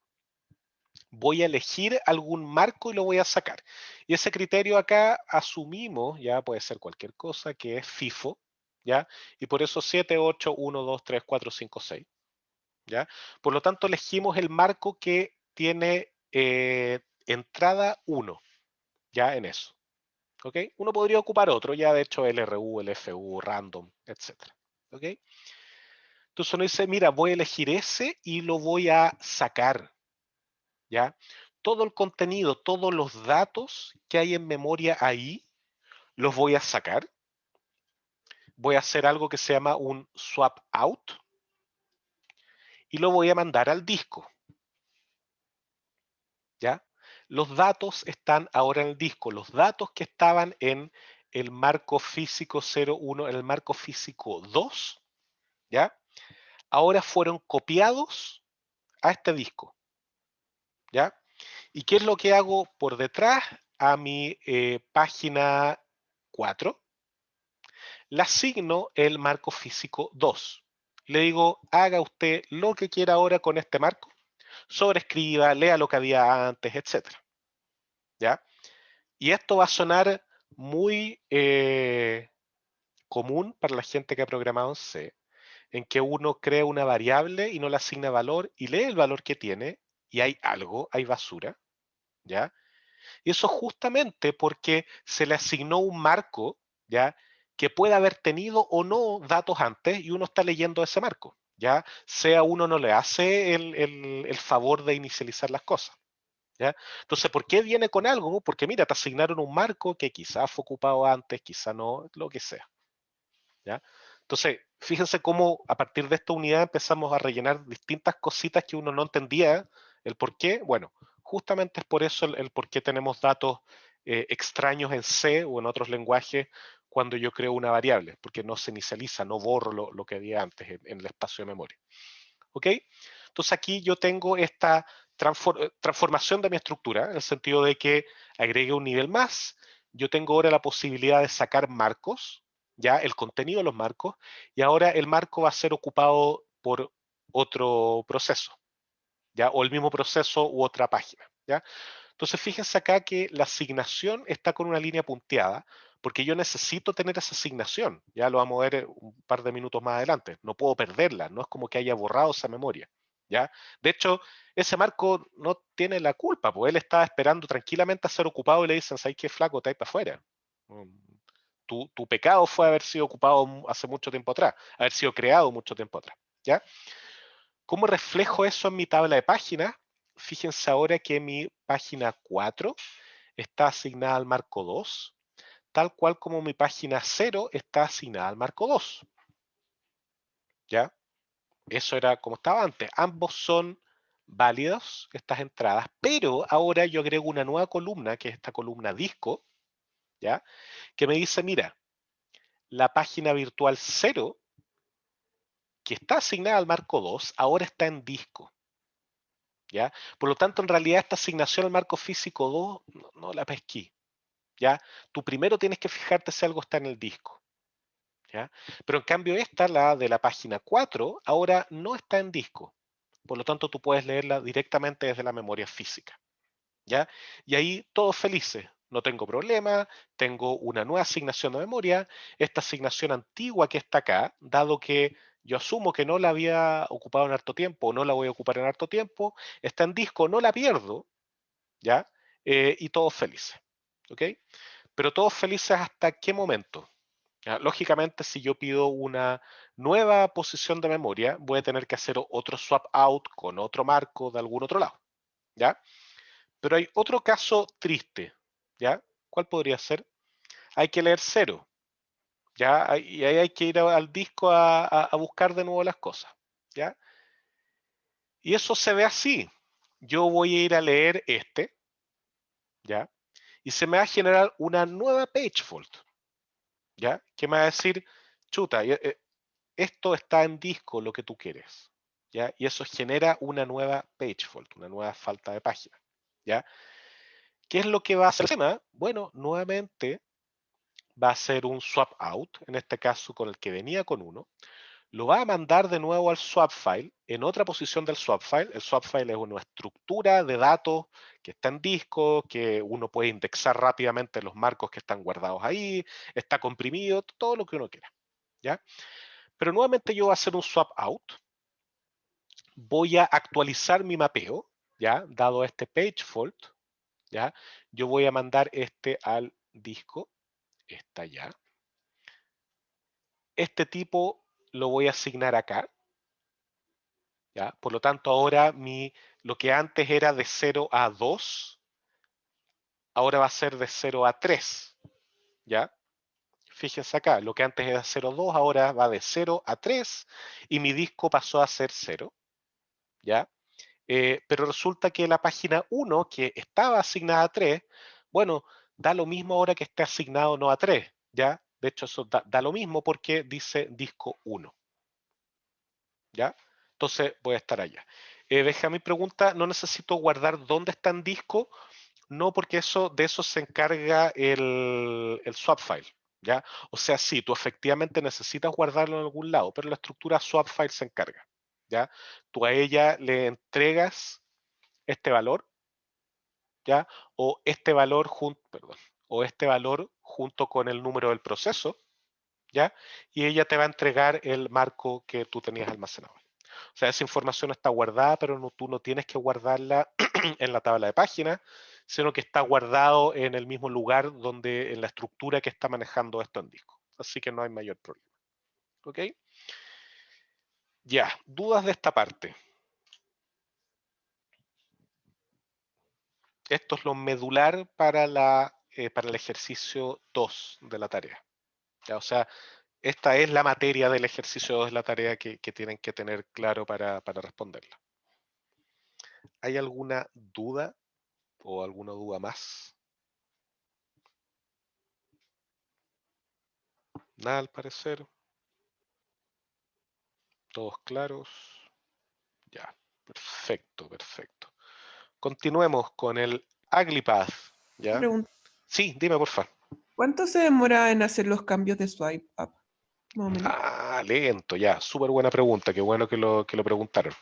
voy a elegir algún marco y lo voy a sacar. Y ese criterio acá asumimos, ya puede ser cualquier cosa, que es FIFO, ¿ya? Y por eso 7, 8, 1, 2, 3, 4, 5, 6. ¿Ya? Por lo tanto, elegimos el marco que tiene entrada 1, ya en eso. ¿Ok? Uno podría ocupar otro, ya de hecho el RU, el FU, random, etcétera. ¿Ok? Entonces uno dice, mira, voy a elegir ese y lo voy a sacar, ¿ya? Todo el contenido, todos los datos que hay en memoria ahí, los voy a sacar. Voy a hacer algo que se llama un swap out y lo voy a mandar al disco. ¿Ya? Los datos están ahora en el disco. Los datos que estaban en el marco físico 01, en el marco físico 2, ¿ya? Ahora fueron copiados a este disco, ¿ya? ¿Y qué es lo que hago por detrás a mi página 4? Le asigno el marco físico 2. Le digo, haga usted lo que quiera ahora con este marco, sobrescriba, lea lo que había antes, etcétera, ¿ya? Y esto va a sonar muy común para la gente que ha programado en C, en que uno crea una variable y no le asigna valor y lee el valor que tiene y hay algo, hay basura, ¿ya? Y eso justamente porque se le asignó un marco, ¿ya? que puede haber tenido o no datos antes y uno está leyendo ese marco, ¿ya? Sea uno no le hace el favor de inicializar las cosas, ¿ya? Entonces, ¿por qué viene con algo? Porque mira, te asignaron un marco que quizás fue ocupado antes, quizás no, lo que sea, ¿ya? Entonces, fíjense cómo a partir de esta unidad empezamos a rellenar distintas cositas que uno no entendía el por qué. Bueno, justamente es por eso el por qué tenemos datos extraños en C o en otros lenguajes cuando yo creo una variable, porque no se inicializa, no borro lo que había antes en el espacio de memoria. ¿Ok? Entonces aquí yo tengo esta transformación de mi estructura, en el sentido de que agregué un nivel más, yo tengo ahora la posibilidad de sacar marcos, ya el contenido de los marcos, y ahora el marco va a ser ocupado por otro proceso, ya, o el mismo proceso u otra página, ya. Entonces fíjense acá que la asignación está con una línea punteada, porque yo necesito tener esa asignación, ya lo vamos a ver un par de minutos más adelante, no puedo perderla, no es como que haya borrado esa memoria, ¿ya? De hecho, ese marco no tiene la culpa, pues él estaba esperando tranquilamente a ser ocupado y le dicen, ¿sabes qué, flaco? Está ahí para afuera. Tu pecado fue haber sido ocupado hace mucho tiempo atrás, haber sido creado mucho tiempo atrás, ¿ya? ¿Cómo reflejo eso en mi tabla de páginas? Fíjense ahora que mi página 4 está asignada al marco 2, tal cual como mi página 0 está asignada al marco 2. ¿Ya? Eso era como estaba antes. Ambos son válidos, estas entradas, pero ahora yo agrego una nueva columna, que es esta columna disco, ¿ya? Que me dice, mira, la página virtual 0, que está asignada al marco 2, ahora está en disco. ¿Ya? Por lo tanto, en realidad esta asignación al marco físico 2 no la pesqué, ¿ya? Tú primero tienes que fijarte si algo está en el disco, ¿ya? Pero en cambio esta, la de la página 4, ahora no está en disco. Por lo tanto, tú puedes leerla directamente desde la memoria física, ¿ya? Y ahí todos felices. No tengo problema, tengo una nueva asignación de memoria. Esta asignación antigua que está acá, dado que yo asumo que no la había ocupado en harto tiempo o no la voy a ocupar en harto tiempo, está en disco, no la pierdo, ¿ya? Y todos felices, ¿ok? Pero todos felices hasta qué momento. ¿Ya? Lógicamente, si yo pido una nueva posición de memoria, voy a tener que hacer otro swap out con otro marco de algún otro lado, ¿ya? Pero hay otro caso triste, ¿ya? ¿Cuál podría ser? Hay que leer 0, ¿ya? Y ahí hay que ir al disco a buscar de nuevo las cosas, ¿ya? Y eso se ve así. Yo voy a ir a leer este, ¿ya? Y se me va a generar una nueva page fault, ¿ya? Que me va a decir, chuta, esto está en disco, lo que tú quieres, ¿ya? Y eso genera una nueva page fault, una nueva falta de página, ¿ya? ¿Qué es lo que va a hacer el sistema? Bueno, nuevamente va a ser un swap out, en este caso con el que venía con uno, lo va a mandar de nuevo al swap file, en otra posición del swap file. El swap file es una estructura de datos que está en disco, que uno puede indexar rápidamente los marcos que están guardados ahí, está comprimido, todo lo que uno quiera, ¿ya? Pero nuevamente yo voy a hacer un swap out, voy a actualizar mi mapeo, ¿ya? Dado este page fault, ¿ya? Yo voy a mandar este al disco, está ya. Este tipo lo voy a asignar acá, ¿ya? Por lo tanto, ahora lo que antes era de 0 a 2, ahora va a ser de 0 a 3, ¿ya? Fíjense acá, lo que antes era 0 a 2, ahora va de 0 a 3 y mi disco pasó a ser 0, ¿ya? Pero resulta que la página 1, que estaba asignada a 3, bueno, da lo mismo ahora que esté asignado no a 3, ¿ya? De hecho, eso da lo mismo porque dice disco 1, ¿ya? Entonces voy a estar allá. Benjamín pregunta, ¿no necesito guardar dónde está en disco? No, porque de eso se encarga el swap file, ¿ya? O sea, sí, tú efectivamente necesitas guardarlo en algún lado, pero la estructura swap file se encarga, ¿ya? Tú a ella le entregas este valor, ¿ya? O este valor junto con el número del proceso, ¿ya? Y ella te va a entregar el marco que tú tenías almacenado. O sea, esa información está guardada, pero tú no tienes que guardarla en la tabla de páginas, sino que está guardado en el mismo lugar en la estructura que está manejando esto en disco. así que no hay mayor problema. ¿Ok? Ya, dudas de esta parte. Esto es lo medular para el ejercicio 2 de la tarea. ¿Ya? O sea, esta es la materia del ejercicio 2 de la tarea que tienen que tener claro para responderla. ¿Hay alguna duda o alguna duda más? Nada al parecer. ¿Todos claros? Ya, perfecto, perfecto. Continuemos con el UglyPath, ¿ya? Pregunta, Sí, dime por favor. ¿cuánto se demora en hacer los cambios de swipe up? Más o menos. Lento, ya. Súper buena pregunta. Qué bueno que lo preguntaron.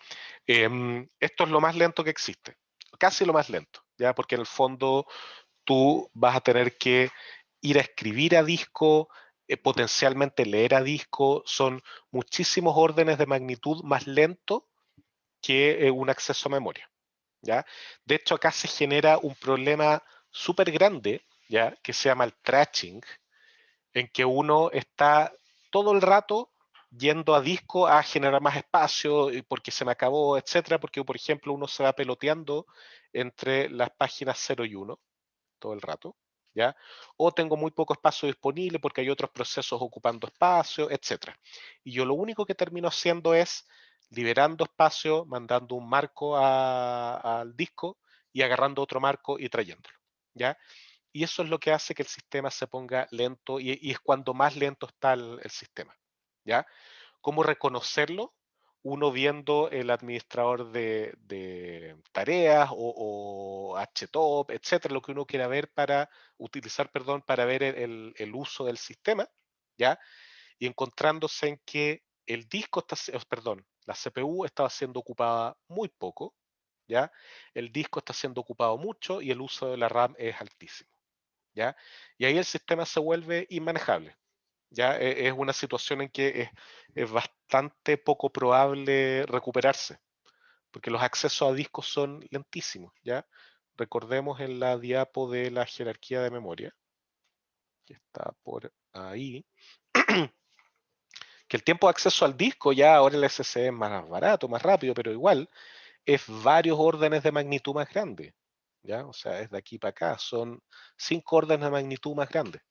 Esto es lo más lento que existe. Casi lo más lento, ¿ya? Porque en el fondo tú vas a tener que ir a escribir a disco, potencialmente leer a disco. Son muchísimos órdenes de magnitud más lento que un acceso a memoria, ¿ya? De hecho, acá se genera un problema súper grande, ¿ya? Que se llama el trashing, en que uno está todo el rato yendo a disco a generar más espacio porque se me acabó, etcétera, porque por ejemplo uno se va peloteando entre las páginas 0 y 1 todo el rato, ¿ya? O tengo muy poco espacio disponible porque hay otros procesos ocupando espacio, etcétera. Y yo lo único que termino haciendo es liberando espacio, mandando un marco al disco y agarrando otro marco y trayéndolo, ¿ya? Y eso es lo que hace que el sistema se ponga lento y es cuando más lento está el sistema, ¿ya? ¿Cómo reconocerlo? Uno viendo el administrador de tareas o HTOP, etcétera, lo que uno quiera ver para utilizar, perdón, para ver el uso del sistema, ¿ya? Y encontrándose en que el disco está, perdón, la CPU estaba siendo ocupada muy poco, ¿ya? El disco está siendo ocupado mucho y el uso de la RAM es altísimo, ¿ya? Y ahí el sistema se vuelve inmanejable, ¿ya? Es una situación en que es bastante poco probable recuperarse, porque los accesos a discos son lentísimos, ¿ya? Recordemos en la diapo de la jerarquía de memoria, que está por ahí, que el tiempo de acceso al disco ya ahora el SSD es más barato, más rápido, pero igual es varios órdenes de magnitud más grande, ¿ya? O sea, es de aquí para acá, son 5 órdenes de magnitud más grandes,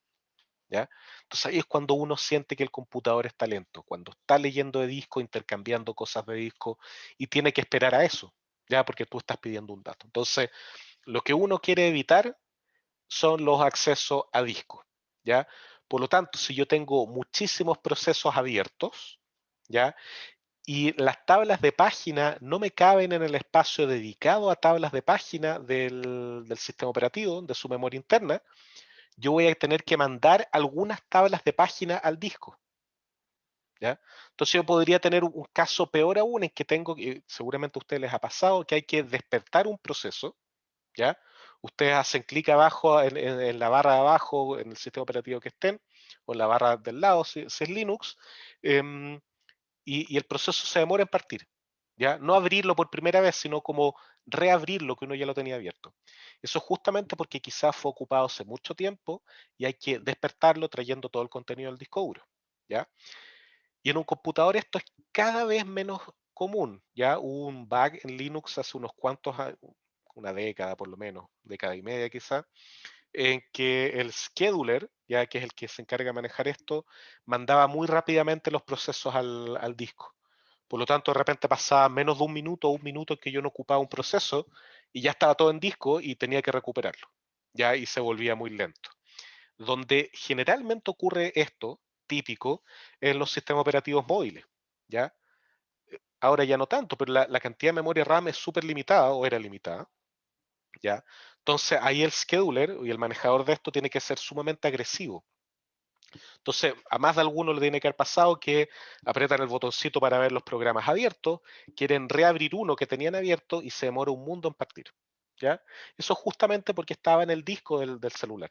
¿ya? Entonces ahí es cuando uno siente que el computador está lento, cuando está leyendo de disco, intercambiando cosas de disco y tiene que esperar a eso, ¿ya? Porque tú estás pidiendo un dato. Entonces, lo que uno quiere evitar son los accesos a disco, ¿ya? Por lo tanto, si yo tengo muchísimos procesos abiertos, ¿ya? Y las tablas de página no me caben en el espacio dedicado a tablas de página del sistema operativo, de su memoria interna, yo voy a tener que mandar algunas tablas de página al disco, ¿ya? Entonces yo podría tener un caso peor aún en que tengo, seguramente a ustedes les ha pasado, que hay que despertar un proceso, ¿ya? Ustedes hacen clic abajo en la barra de abajo, en el sistema operativo que estén, o en la barra del lado, si es Linux, em, y el proceso se demora en partir, ¿ya? No abrirlo por primera vez, sino como reabrirlo que uno ya lo tenía abierto. Eso es justamente porque quizás fue ocupado hace mucho tiempo y hay que despertarlo trayendo todo el contenido del disco duro, ¿ya? Y en un computador esto es cada vez menos común, ¿ya? Hubo un bug en Linux hace unos cuantos, una década por lo menos, década y media quizás, en que el scheduler, ya que es el que se encarga de manejar esto, mandaba muy rápidamente los procesos al disco. Por lo tanto, de repente pasaba menos de un minuto en que yo no ocupaba un proceso y ya estaba todo en disco y tenía que recuperarlo, ya, y se volvía muy lento. Donde generalmente ocurre esto, típico, en los sistemas operativos móviles, ya. Ahora ya no tanto, pero la cantidad de memoria RAM es súper limitada o era limitada, ¿ya? Entonces ahí el scheduler y el manejador de esto tiene que ser sumamente agresivo. Entonces, a más de alguno le tiene que haber pasado que apretan el botoncito para ver los programas abiertos, quieren reabrir uno que tenían abierto y se demora un mundo en partir, ¿ya? Eso justamente porque estaba en el disco del celular,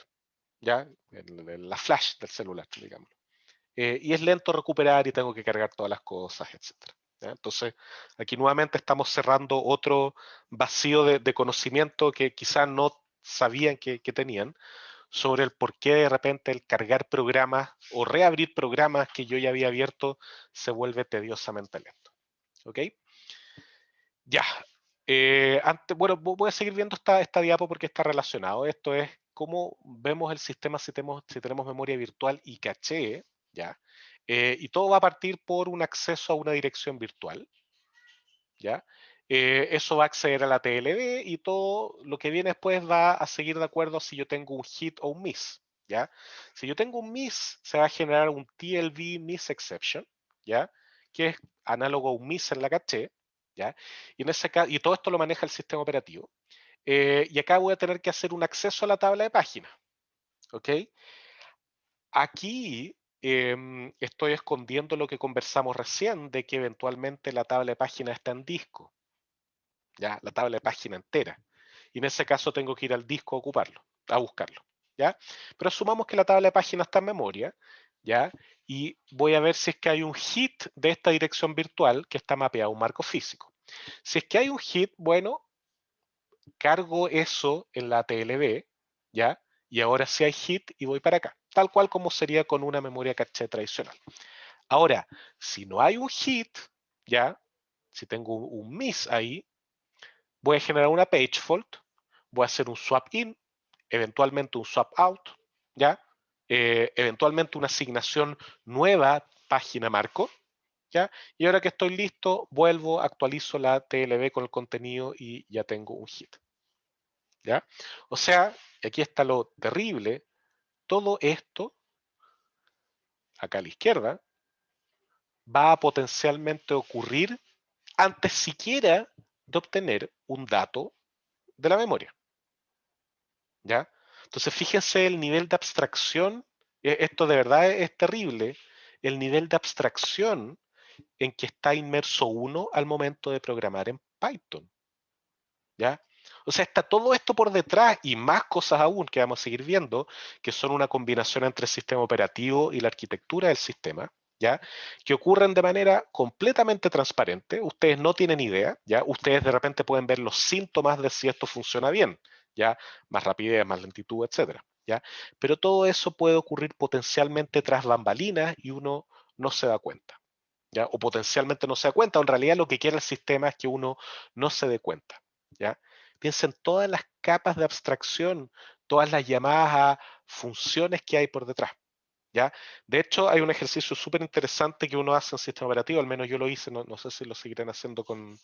¿ya? En la flash del celular, digamos. Y es lento recuperar y tengo que cargar todas las cosas, etcétera. ¿Ya? Entonces, aquí nuevamente estamos cerrando otro vacío de conocimiento que quizás no sabían que tenían, sobre el por qué de repente el cargar programas o reabrir programas que yo ya había abierto se vuelve tediosamente lento. ¿Ok? Ya. Bueno, voy a seguir viendo esta diapo porque está relacionado. Esto es cómo vemos el sistema si tenemos memoria virtual y caché, ¿ya? Y todo va a partir por un acceso a una dirección virtual, ¿ya? Eso va a acceder a la TLB y todo lo que viene después va a seguir de acuerdo a si yo tengo un hit o un miss, ¿ya? Si yo tengo un miss, se va a generar un TLB miss exception, ¿ya? Que es análogo a un miss en la caché, ¿ya? Y, en ese caso, y todo esto lo maneja el sistema operativo. Y acá voy a tener que hacer un acceso a la tabla de páginas, ¿ok? Aquí estoy escondiendo lo que conversamos recién de que eventualmente la tabla de páginas está en disco, ¿ya? La tabla de página entera. Y en ese caso tengo que ir al disco a ocuparlo, a buscarlo, ¿ya? Pero asumamos que la tabla de página está en memoria, ¿ya? Y voy a ver si es que hay un hit de esta dirección virtual que está mapeado a un marco físico. Si es que hay un hit, bueno, cargo eso en la TLB, ¿ya? Y ahora sí hay hit y voy para acá, tal cual como sería con una memoria caché tradicional. Ahora, si no hay un hit, ¿ya? Si tengo un miss ahí, voy a generar una page fault, voy a hacer un swap in, eventualmente un swap out, ¿ya? Eventualmente una asignación nueva página marco, ¿ya? Y ahora que estoy listo, vuelvo, actualizo la TLB con el contenido y ya tengo un hit, ¿ya? O sea, aquí está lo terrible, todo esto, acá a la izquierda, va a potencialmente ocurrir antes siquiera de obtener un dato de la memoria, ¿ya? Entonces, fíjense el nivel de abstracción, esto de verdad es terrible, el nivel de abstracción en que está inmerso uno al momento de programar en Python, ¿ya? O sea, está todo esto por detrás y más cosas aún que vamos a seguir viendo, que son una combinación entre el sistema operativo y la arquitectura del sistema, ¿ya? Que ocurren de manera completamente transparente. Ustedes no tienen idea, ¿ya? Ustedes de repente pueden ver los síntomas de si esto funciona bien, ¿ya? Más rapidez, más lentitud, etcétera, ¿ya? Pero todo eso puede ocurrir potencialmente tras bambalinas y uno no se da cuenta, ¿ya? O potencialmente no se da cuenta, o en realidad lo que quiere el sistema es que uno no se dé cuenta, ¿ya? Piensa en todas las capas de abstracción, todas las llamadas a funciones que hay por detrás, ¿ya? De hecho, hay un ejercicio súper interesante que uno hace en sistema operativo, al menos yo lo hice, no sé si lo seguirán haciendo con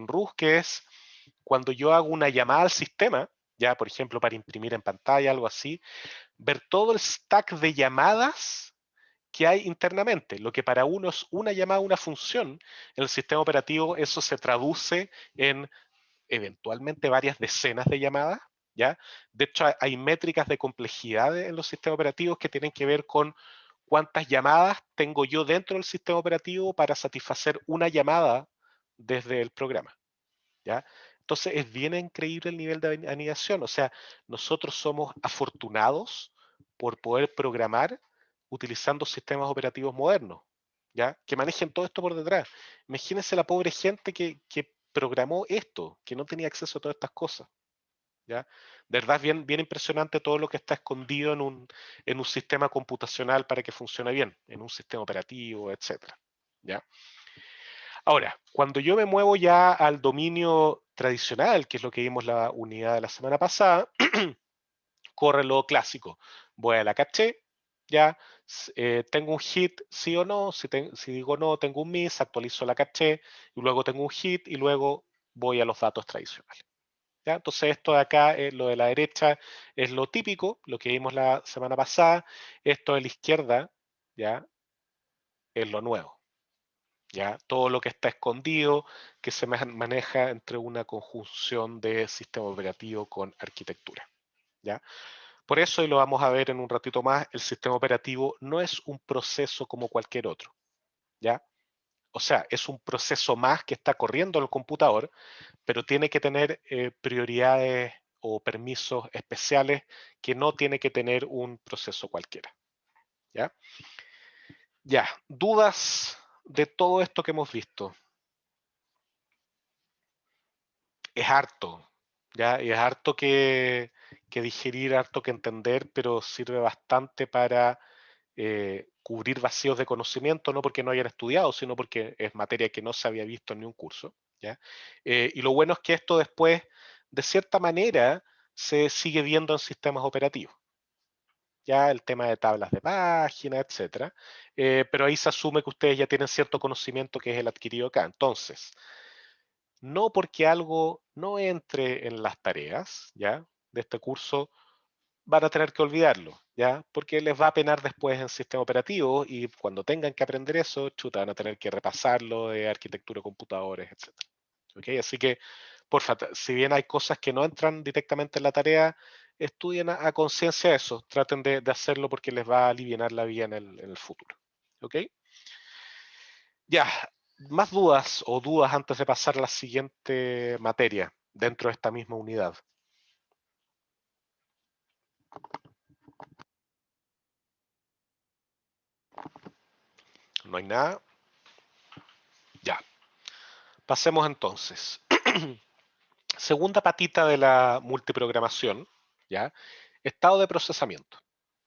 RUS, que es cuando yo hago una llamada al sistema, ya por ejemplo para imprimir en pantalla, algo así, ver todo el stack de llamadas que hay internamente. Lo que para uno es una llamada a una función, en el sistema operativo eso se traduce en eventualmente varias decenas de llamadas, ¿ya? De hecho, hay métricas de complejidad en los sistemas operativos que tienen que ver con cuántas llamadas tengo yo dentro del sistema operativo para satisfacer una llamada desde el programa, ¿ya? Entonces, es bien increíble el nivel de anidación. O sea, nosotros somos afortunados por poder programar utilizando sistemas operativos modernos, ¿ya? Que manejen todo esto por detrás. Imagínense la pobre gente que programó esto, que no tenía acceso a todas estas cosas, ¿ya? De verdad es bien, bien impresionante todo lo que está escondido en un sistema computacional para que funcione bien, en un sistema operativo, etcétera, ¿ya? Ahora, cuando yo me muevo ya al dominio tradicional, que es lo que vimos la unidad de la semana pasada, corre lo clásico. Voy a la caché, ya, tengo un hit, sí o no, si digo no, tengo un miss, actualizo la caché, y luego tengo un hit, y luego voy a los datos tradicionales. ¿Ya? Entonces esto de acá, lo de la derecha, es lo típico, lo que vimos la semana pasada. Esto de la izquierda, ¿ya? Es lo nuevo. ¿Ya? Todo lo que está escondido, que se maneja entre una conjunción de sistema operativo con arquitectura, ¿ya? Por eso, y lo vamos a ver en un ratito más, el sistema operativo no es un proceso como cualquier otro, ¿ya? O sea, es un proceso más que está corriendo en el computador, pero tiene que tener prioridades o permisos especiales que no tiene que tener un proceso cualquiera, ¿ya? Ya, dudas de todo esto que hemos visto. Es harto, ¿ya? Y es harto que que digerir, harto que entender, pero sirve bastante para cubrir vacíos de conocimiento, no porque no hayan estudiado, sino porque es materia que no se había visto en ningún curso, ¿ya? Y lo bueno es que esto después, de cierta manera, se sigue viendo en sistemas operativos, ya el tema de tablas de página, etcétera, pero ahí se asume que ustedes ya tienen cierto conocimiento que es el adquirido acá. Entonces, no porque algo no entre en las tareas, ¿ya? De este curso, van a tener que olvidarlo, ¿ya? Porque les va a penar después en sistema operativo y cuando tengan que aprender eso, chuta, van a tener que repasarlo de arquitectura de computadores, etcétera. ¿Ok? Así que, porfa, si bien hay cosas que no entran directamente en la tarea, estudien a conciencia eso, traten de hacerlo porque les va a aliviar la vida en el futuro. ¿Ok? Ya, más dudas o dudas antes de pasar a la siguiente materia dentro de esta misma unidad. No hay nada. Ya, pasemos entonces. Segunda patita de la multiprogramación, ¿ya? Estado de procesamiento.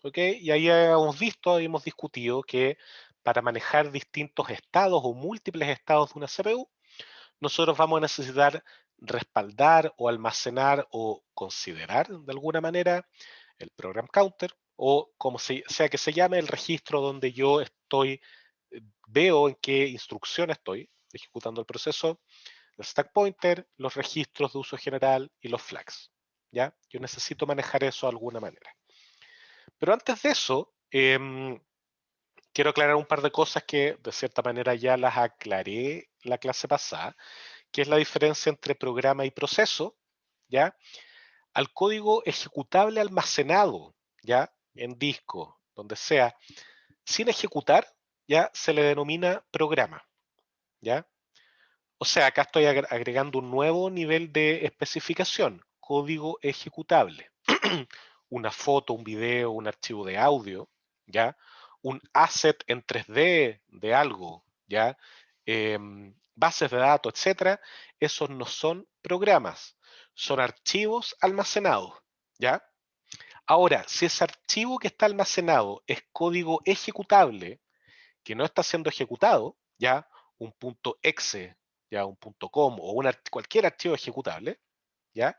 ¿Ok? Y ahí hemos visto, hemos discutido que para manejar distintos estados o múltiples estados de una CPU, nosotros vamos a necesitar respaldar o almacenar o considerar de alguna manera el program counter o como sea que se llame el registro donde yo estoy, veo en qué instrucción estoy ejecutando el proceso, el stack pointer, los registros de uso general y los flags. ¿Ya? Yo necesito manejar eso de alguna manera. Pero antes de eso, quiero aclarar un par de cosas que de cierta manera ya las aclaré la clase pasada, que es la diferencia entre programa y proceso, ¿ya? Al código ejecutable almacenado, ¿ya? En disco, donde sea, sin ejecutar, ya se le denomina programa, ¿ya? O sea, acá estoy agregando un nuevo nivel de especificación, código ejecutable. Una foto, un video, un archivo de audio, ¿ya? Un asset en 3D de algo, ¿ya? Bases de datos, etcétera. Esos no son programas, son archivos almacenados, ¿ya? Ahora, si ese archivo que está almacenado es código ejecutable, que no está siendo ejecutado, ya un punto .exe, ya un punto .com o cualquier archivo ejecutable, ya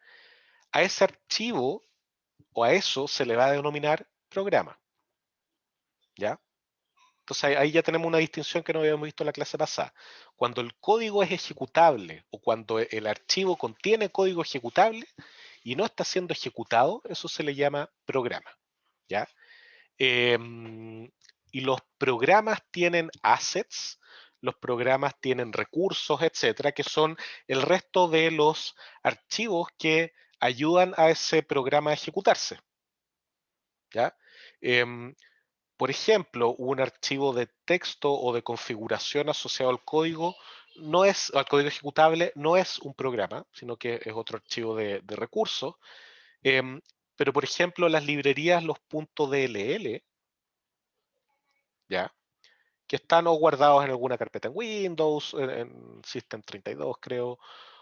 a ese archivo o a eso se le va a denominar programa, ya. Entonces ahí ya tenemos una distinción que no habíamos visto en la clase pasada. Cuando el código es ejecutable o cuando el archivo contiene código ejecutable y no está siendo ejecutado, eso se le llama programa, ¿ya? Y los programas tienen assets, los programas tienen recursos, etcétera, que son el resto de los archivos que ayudan a ese programa a ejecutarse, ¿ya? Por ejemplo, un archivo de texto o de configuración asociado al código al código ejecutable no es un programa, sino que es otro archivo de recursos. Pero, por ejemplo, las librerías, los .dll, ¿ya? Que están o guardados en alguna carpeta en Windows, en System 32 creo,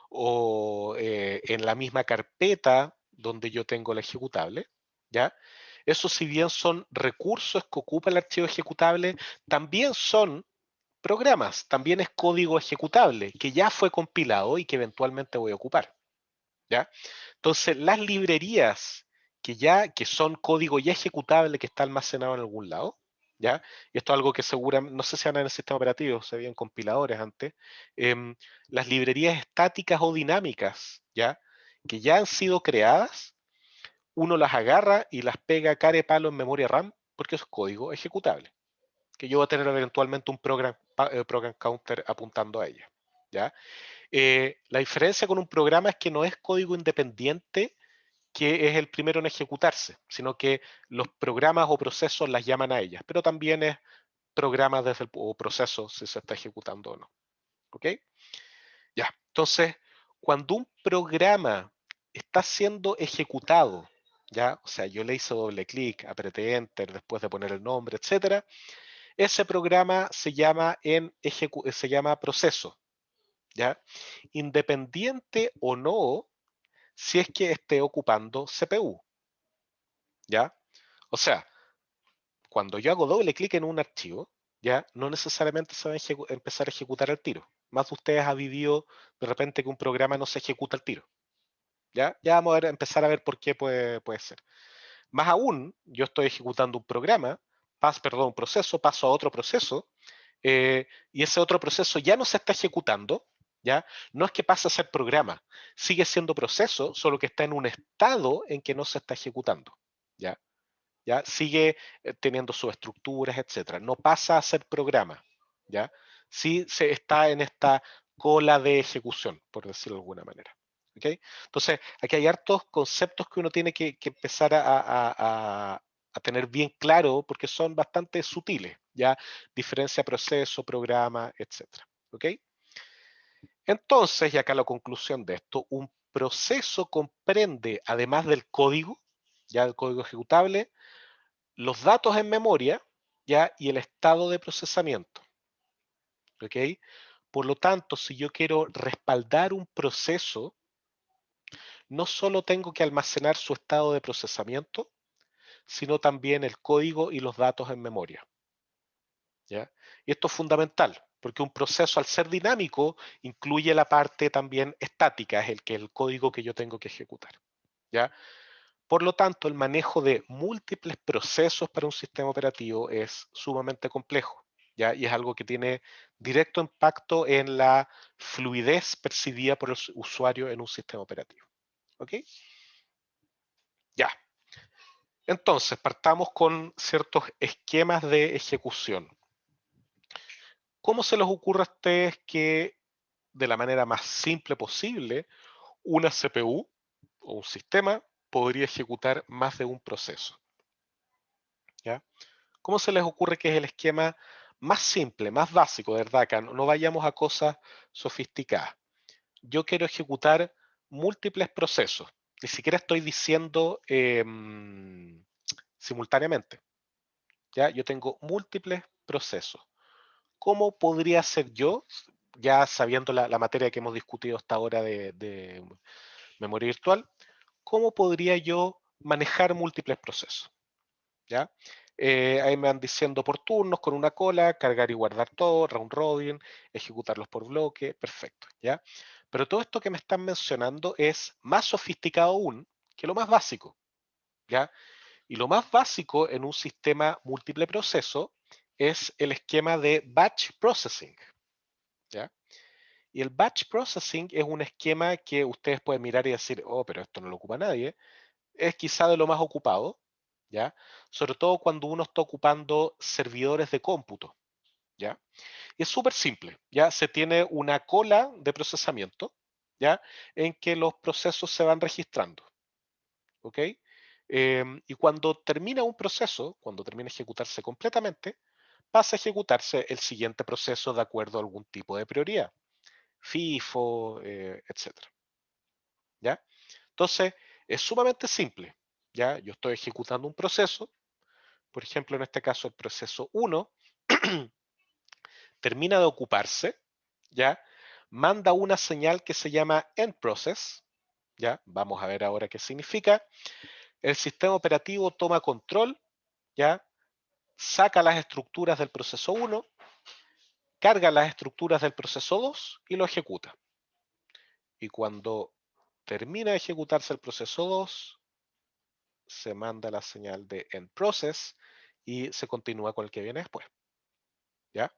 o en la misma carpeta donde yo tengo el ejecutable, ¿ya? Eso si bien son recursos que ocupa el archivo ejecutable, también son programas, también es código ejecutable que ya fue compilado y que eventualmente voy a ocupar, ¿ya? Entonces, las librerías que son código ya ejecutable que está almacenado en algún lado, ¿ya? Y esto es algo que seguramente, no sé si andan en el sistema operativo, se veían compiladores antes, las librerías estáticas o dinámicas, ¿ya? Que ya han sido creadas, uno las agarra y las pega cara y palo en memoria RAM porque es código ejecutable, que yo voy a tener eventualmente un program counter apuntando a ella, ¿ya? La diferencia con un programa es que no es código independiente que es el primero en ejecutarse, sino que los programas o procesos las llaman a ellas, pero también es programas o procesos si se está ejecutando o no. ¿Ok? Ya, entonces, cuando un programa está siendo ejecutado, ya, o sea, yo le hice doble clic, apreté Enter después de poner el nombre, etcétera, ese programa se llama proceso, ¿ya? Independiente o no si es que esté ocupando CPU, ¿ya? O sea, cuando yo hago doble clic en un archivo, ¿ya? No necesariamente se va a empezar a ejecutar al tiro. Más de ustedes ha vivido de repente que un programa no se ejecuta al tiro, ¿ya? Ya vamos a empezar a ver por qué puede ser. Más aún, yo estoy ejecutando un programa, un proceso, paso a otro proceso, y ese otro proceso ya no se está ejecutando, ¿ya? No es que pase a ser programa, sigue siendo proceso, solo que está en un estado en que no se está ejecutando, ¿ya? ¿Ya? Sigue teniendo sus estructuras, etcétera. No pasa a ser programa, ¿ya? Sí se está en esta cola de ejecución, por decirlo de alguna manera. ¿Okay? Entonces, aquí hay hartos conceptos que uno tiene que empezar a tener bien claro porque son bastante sutiles, ¿ya? Diferencia proceso, programa, etcétera. ¿Ok? Entonces, y acá la conclusión de esto, un proceso comprende, además del código, ya el código ejecutable, los datos en memoria, ¿ya? Y el estado de procesamiento. ¿Ok? Por lo tanto, si yo quiero respaldar un proceso, no solo tengo que almacenar su estado de procesamiento, sino también el código y los datos en memoria. ¿Ya? Y esto es fundamental, porque un proceso al ser dinámico incluye la parte también estática, es el código que yo tengo que ejecutar. ¿Ya? Por lo tanto, el manejo de múltiples procesos para un sistema operativo es sumamente complejo, ¿ya? Y es algo que tiene directo impacto en la fluidez percibida por el usuario en un sistema operativo. ¿Ok? Ya. Entonces, partamos con ciertos esquemas de ejecución. ¿Cómo se les ocurre a ustedes que, de la manera más simple posible, una CPU o un sistema podría ejecutar más de un proceso? ¿Ya? ¿Cómo se les ocurre que es el esquema más simple, más básico, de verdad? Que no vayamos a cosas sofisticadas. Yo quiero ejecutar múltiples procesos. Ni siquiera estoy diciendo simultáneamente. ¿Ya? Yo tengo múltiples procesos. ¿Cómo podría ser yo, ya sabiendo la materia que hemos discutido hasta ahora de memoria virtual, cómo podría yo manejar múltiples procesos? ¿Ya? Ahí me van diciendo por turnos, con una cola, cargar y guardar todo, round robin, ejecutarlos por bloque, perfecto, ¿ya? Pero todo esto que me están mencionando es más sofisticado aún que lo más básico, ¿ya? Y lo más básico en un sistema múltiple proceso es el esquema de batch processing, ¿ya? Y el batch processing es un esquema que ustedes pueden mirar y decir, oh, pero esto no lo ocupa nadie. Es quizá de lo más ocupado, ¿ya? Sobre todo cuando uno está ocupando servidores de cómputo, ¿ya? Y es súper simple, ¿ya? Se tiene una cola de procesamiento, ¿ya? En que los procesos se van registrando, ¿ok? Y cuando termina un proceso, cuando termina de ejecutarse completamente, pasa a ejecutarse el siguiente proceso de acuerdo a algún tipo de prioridad, FIFO, etcétera, ¿ya? Entonces, es sumamente simple, ¿ya? Yo estoy ejecutando un proceso, por ejemplo, en este caso el proceso 1, termina de ocuparse, ¿ya? Manda una señal que se llama end process, ¿ya? Vamos a ver ahora qué significa. El sistema operativo toma control, ¿ya? Saca las estructuras del proceso 1, carga las estructuras del proceso 2 y lo ejecuta. Y cuando termina de ejecutarse el proceso 2, se manda la señal de end process y se continúa con el que viene después, ¿ya?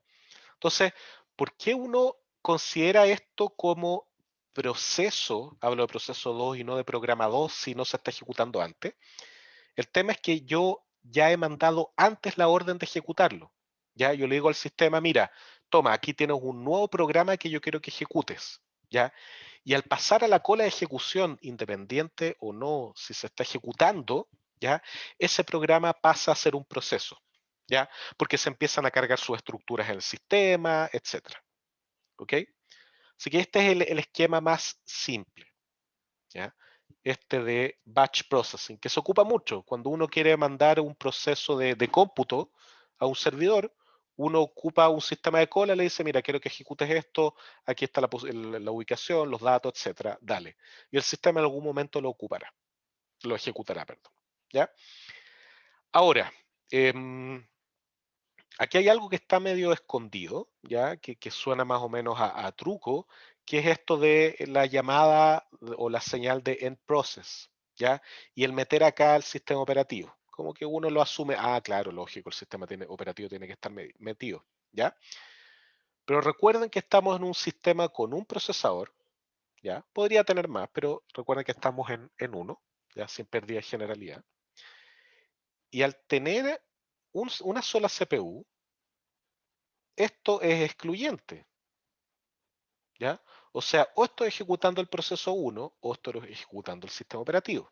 Entonces, ¿por qué uno considera esto como proceso? Hablo de proceso 2 y no de programa 2 si no se está ejecutando antes. El tema es que yo ya he mandado antes la orden de ejecutarlo. Ya, yo le digo al sistema, mira, toma, aquí tienes un nuevo programa que yo quiero que ejecutes. ¿Ya? Y al pasar a la cola de ejecución, independiente o no, si se está ejecutando, ¿ya? Ese programa pasa a ser un proceso. ¿Ya? Porque se empiezan a cargar sus estructuras en el sistema, etcétera. ¿Ok? Así que este es el esquema más simple, ¿ya? Este de batch processing, que se ocupa mucho. Cuando uno quiere mandar un proceso de cómputo a un servidor, uno ocupa un sistema de cola, le dice, mira, quiero que ejecutes esto, aquí está la ubicación, los datos, etcétera, dale. Y el sistema en algún momento lo ocupará, lo ejecutará, perdón. ¿Ya? Ahora, aquí hay algo que está medio escondido, ¿ya? Que suena más o menos a truco, que es esto de la llamada o la señal de end process, ¿ya? Y el meter acá el sistema operativo. Como que uno lo asume, claro, lógico, el sistema operativo tiene que estar metido, ¿ya? Pero recuerden que estamos en un sistema con un procesador, ¿ya? Podría tener más, pero recuerden que estamos en uno, ya sin pérdida de generalidad. Y al tener una sola CPU, esto es excluyente, ¿ya? O sea, o estoy ejecutando el proceso 1 o estoy ejecutando el sistema operativo,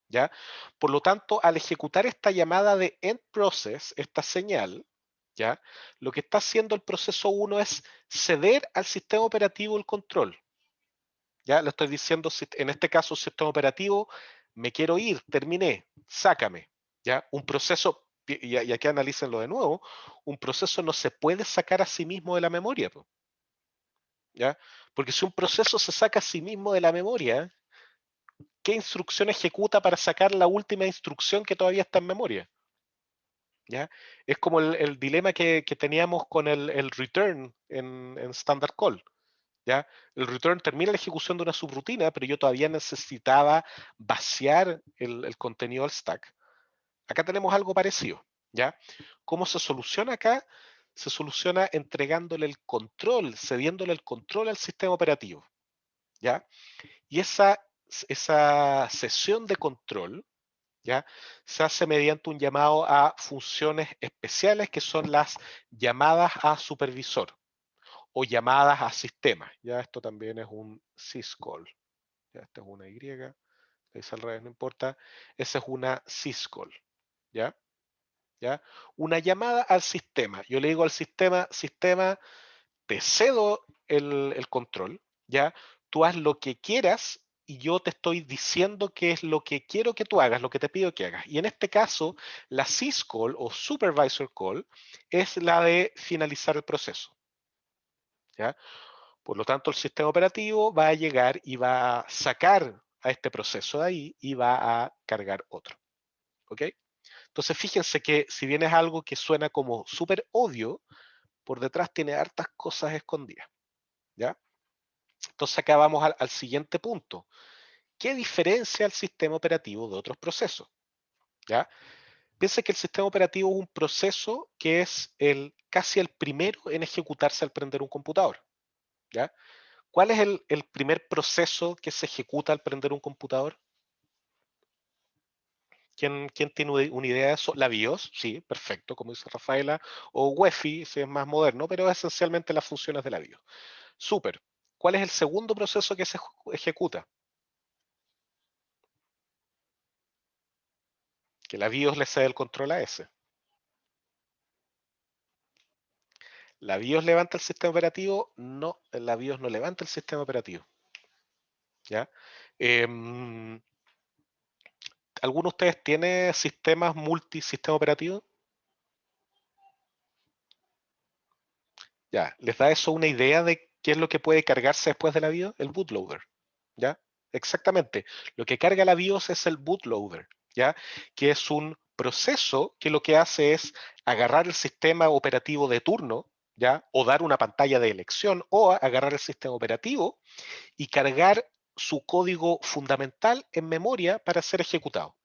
¿ya? Por lo tanto, al ejecutar esta llamada de end process, esta señal, ¿ya? Lo que está haciendo el proceso 1 es ceder al sistema operativo el control, ¿ya? Le estoy diciendo, en este caso, sistema operativo, me quiero ir, terminé, sácame, ¿ya? Un proceso, y aquí analícenlo de nuevo, un proceso no se puede sacar a sí mismo de la memoria, ¿ya? Porque si un proceso se saca a sí mismo de la memoria, ¿qué instrucción ejecuta para sacar la última instrucción que todavía está en memoria? ¿Ya? Es como el dilema que teníamos con el return en Standard Call. ¿Ya? El return termina la ejecución de una subrutina, pero yo todavía necesitaba vaciar el contenido del stack. Acá tenemos algo parecido. ¿Ya? ¿Cómo se soluciona acá? Se soluciona entregándole el control, cediéndole el control al sistema operativo. ¿Ya? Y esa sesión de control, ¿ya? Se hace mediante un llamado a funciones especiales que son las llamadas a supervisor o llamadas a sistema. Ya esto también es un syscall. Ya esta es una Y, es al revés, no importa. Esa es una syscall. ¿Ya? ¿Ya? Una llamada al sistema. Yo le digo al sistema, te cedo el control, ¿ya? Tú haz lo que quieras y yo te estoy diciendo qué es lo que quiero que tú hagas, lo que te pido que hagas. Y en este caso, la syscall o supervisor call es la de finalizar el proceso, ¿ya? Por lo tanto, el sistema operativo va a llegar y va a sacar a este proceso de ahí y va a cargar otro, ¿ok? Entonces, fíjense que si bien es algo que suena como súper obvio, por detrás tiene hartas cosas escondidas, ¿ya? Entonces acá vamos al siguiente punto. ¿Qué diferencia el sistema operativo de otros procesos? ¿Ya? Piensa que el sistema operativo es un proceso que es casi el primero en ejecutarse al prender un computador. ¿Ya? ¿Cuál es el primer proceso que se ejecuta al prender un computador? ¿Quién tiene una idea de eso? La BIOS, sí, perfecto, como dice Rafaela, o UEFI, si es más moderno, pero esencialmente las funciones de la BIOS. Súper. ¿Cuál es el segundo proceso que se ejecuta? Que la BIOS le cede el control a ese. ¿La BIOS levanta el sistema operativo? No, la BIOS no levanta el sistema operativo. ¿Ya? ¿Alguno de ustedes tiene sistemas multisistema operativo? Ya, ¿les da eso una idea de qué es lo que puede cargarse después de la BIOS? El bootloader. ¿Ya? Exactamente. Lo que carga la BIOS es el bootloader, ¿ya? Que es un proceso que lo que hace es agarrar el sistema operativo de turno, ¿ya? O dar una pantalla de elección, o agarrar el sistema operativo y cargar su código fundamental en memoria para ser ejecutado.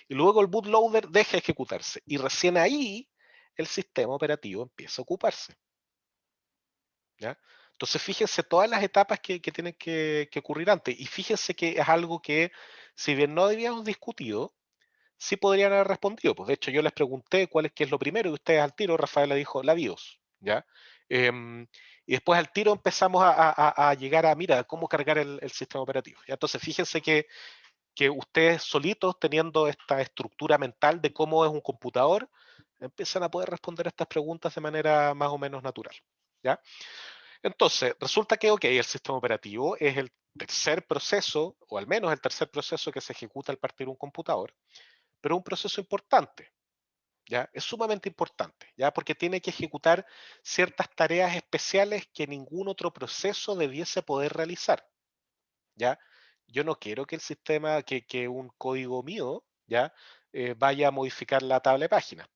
Y luego el bootloader deja de ejecutarse y recién ahí el sistema operativo empieza a ocuparse. ¿Ya? Entonces fíjense todas las etapas que tienen que ocurrir antes y fíjense que es algo que si bien no habíamos discutido, sí podrían haber respondido. Pues de hecho yo les pregunté qué es lo primero y ustedes al tiro, Rafaela dijo la BIOS. ¿Ya? Y después al tiro empezamos a llegar a, mira, cómo cargar el sistema operativo. ¿Ya? Entonces fíjense que ustedes solitos, teniendo esta estructura mental de cómo es un computador, empiezan a poder responder estas preguntas de manera más o menos natural. ¿Ya? Entonces, resulta que, ok, el sistema operativo es el tercer proceso, o al menos el tercer proceso que se ejecuta al partir de un computador, pero es un proceso importante. ¿Ya? Es sumamente importante, ¿ya? Porque tiene que ejecutar ciertas tareas especiales que ningún otro proceso debiese poder realizar, ¿ya? Yo no quiero que el sistema, que un código mío, ¿ya? vaya a modificar la tabla de páginas.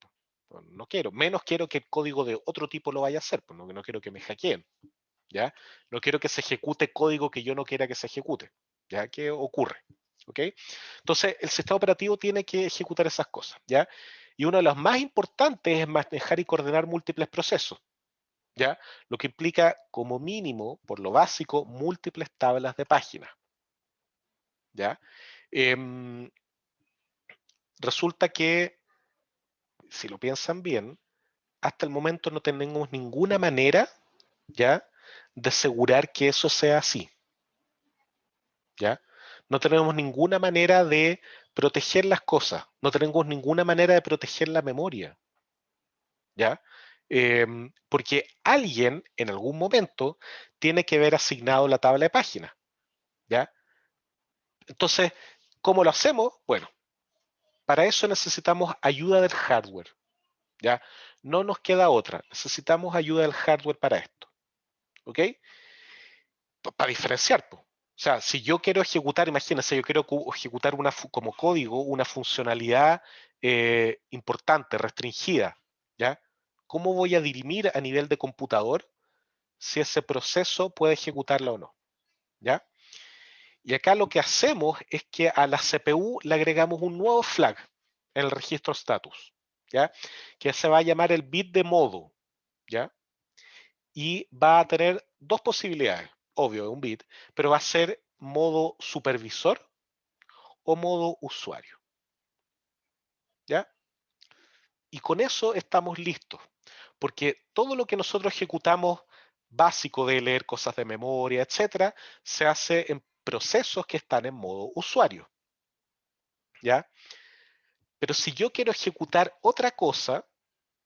Pues no quiero, menos quiero que el código de otro tipo lo vaya a hacer, pues no quiero que me hackeen, ¿ya? No quiero que se ejecute código que yo no quiera que se ejecute, ¿ya? ¿Qué ocurre? ¿Ok? Entonces, el sistema operativo tiene que ejecutar esas cosas, ¿ya? Y uno de los más importantes es manejar y coordinar múltiples procesos, ¿ya? Lo que implica, como mínimo, por lo básico, múltiples tablas de páginas, ¿ya? Resulta que, si lo piensan bien, hasta el momento no tenemos ninguna manera, ¿ya?, de asegurar que eso sea así, ¿ya? No tenemos ninguna manera de proteger las cosas, no tenemos ninguna manera de proteger la memoria, ¿ya? Porque alguien en algún momento tiene que haber asignado la tabla de páginas, ¿ya? Entonces, ¿cómo lo hacemos? Bueno, para eso necesitamos ayuda del hardware, ¿ya? No nos queda otra, necesitamos ayuda del hardware para esto, ¿ok? Para diferenciar, po. O sea, si yo quiero ejecutar, imagínense, yo quiero ejecutar como código una funcionalidad importante, restringida, ¿ya? ¿Cómo voy a dirimir a nivel de computador si ese proceso puede ejecutarla o no? ¿Ya? Y acá lo que hacemos es que a la CPU le agregamos un nuevo flag en el registro status, ¿ya? Que se va a llamar el bit de modo, ¿ya? Y va a tener dos posibilidades, obvio, un bit, pero va a ser modo supervisor o modo usuario, ¿ya? Y con eso estamos listos, porque todo lo que nosotros ejecutamos básico de leer cosas de memoria, etcétera, se hace en procesos que están en modo usuario, ¿ya? Pero si yo quiero ejecutar otra cosa,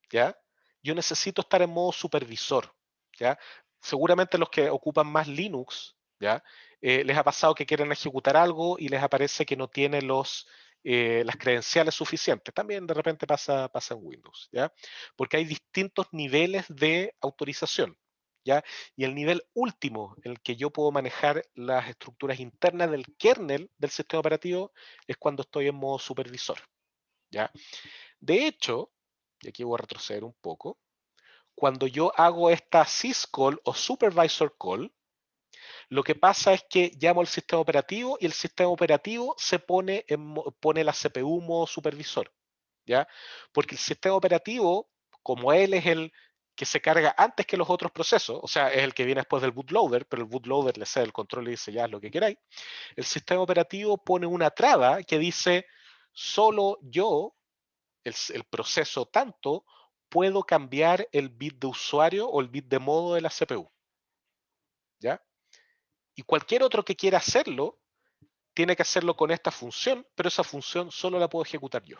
¿ya? Yo necesito estar en modo supervisor, ¿ya? Seguramente los que ocupan más Linux, ¿ya? Les ha pasado que quieren ejecutar algo y les aparece que no tiene las credenciales suficientes. También de repente pasa en Windows, ¿ya? Porque hay distintos niveles de autorización, ¿ya? Y el nivel último en el que yo puedo manejar las estructuras internas del kernel del sistema operativo es cuando estoy en modo supervisor, ¿ya? De hecho, y aquí voy a retroceder un poco, cuando yo hago esta syscall o supervisor call, lo que pasa es que llamo al sistema operativo y el sistema operativo se pone la CPU modo supervisor, ¿ya? Porque el sistema operativo, como él es el que se carga antes que los otros procesos, o sea, es el que viene después del bootloader, pero el bootloader le cede el control y dice ya, lo que queráis, el sistema operativo pone una traba que dice solo yo, el proceso tanto, puedo cambiar el bit de usuario o el bit de modo de la CPU, ¿ya? Y cualquier otro que quiera hacerlo, tiene que hacerlo con esta función, pero esa función solo la puedo ejecutar yo,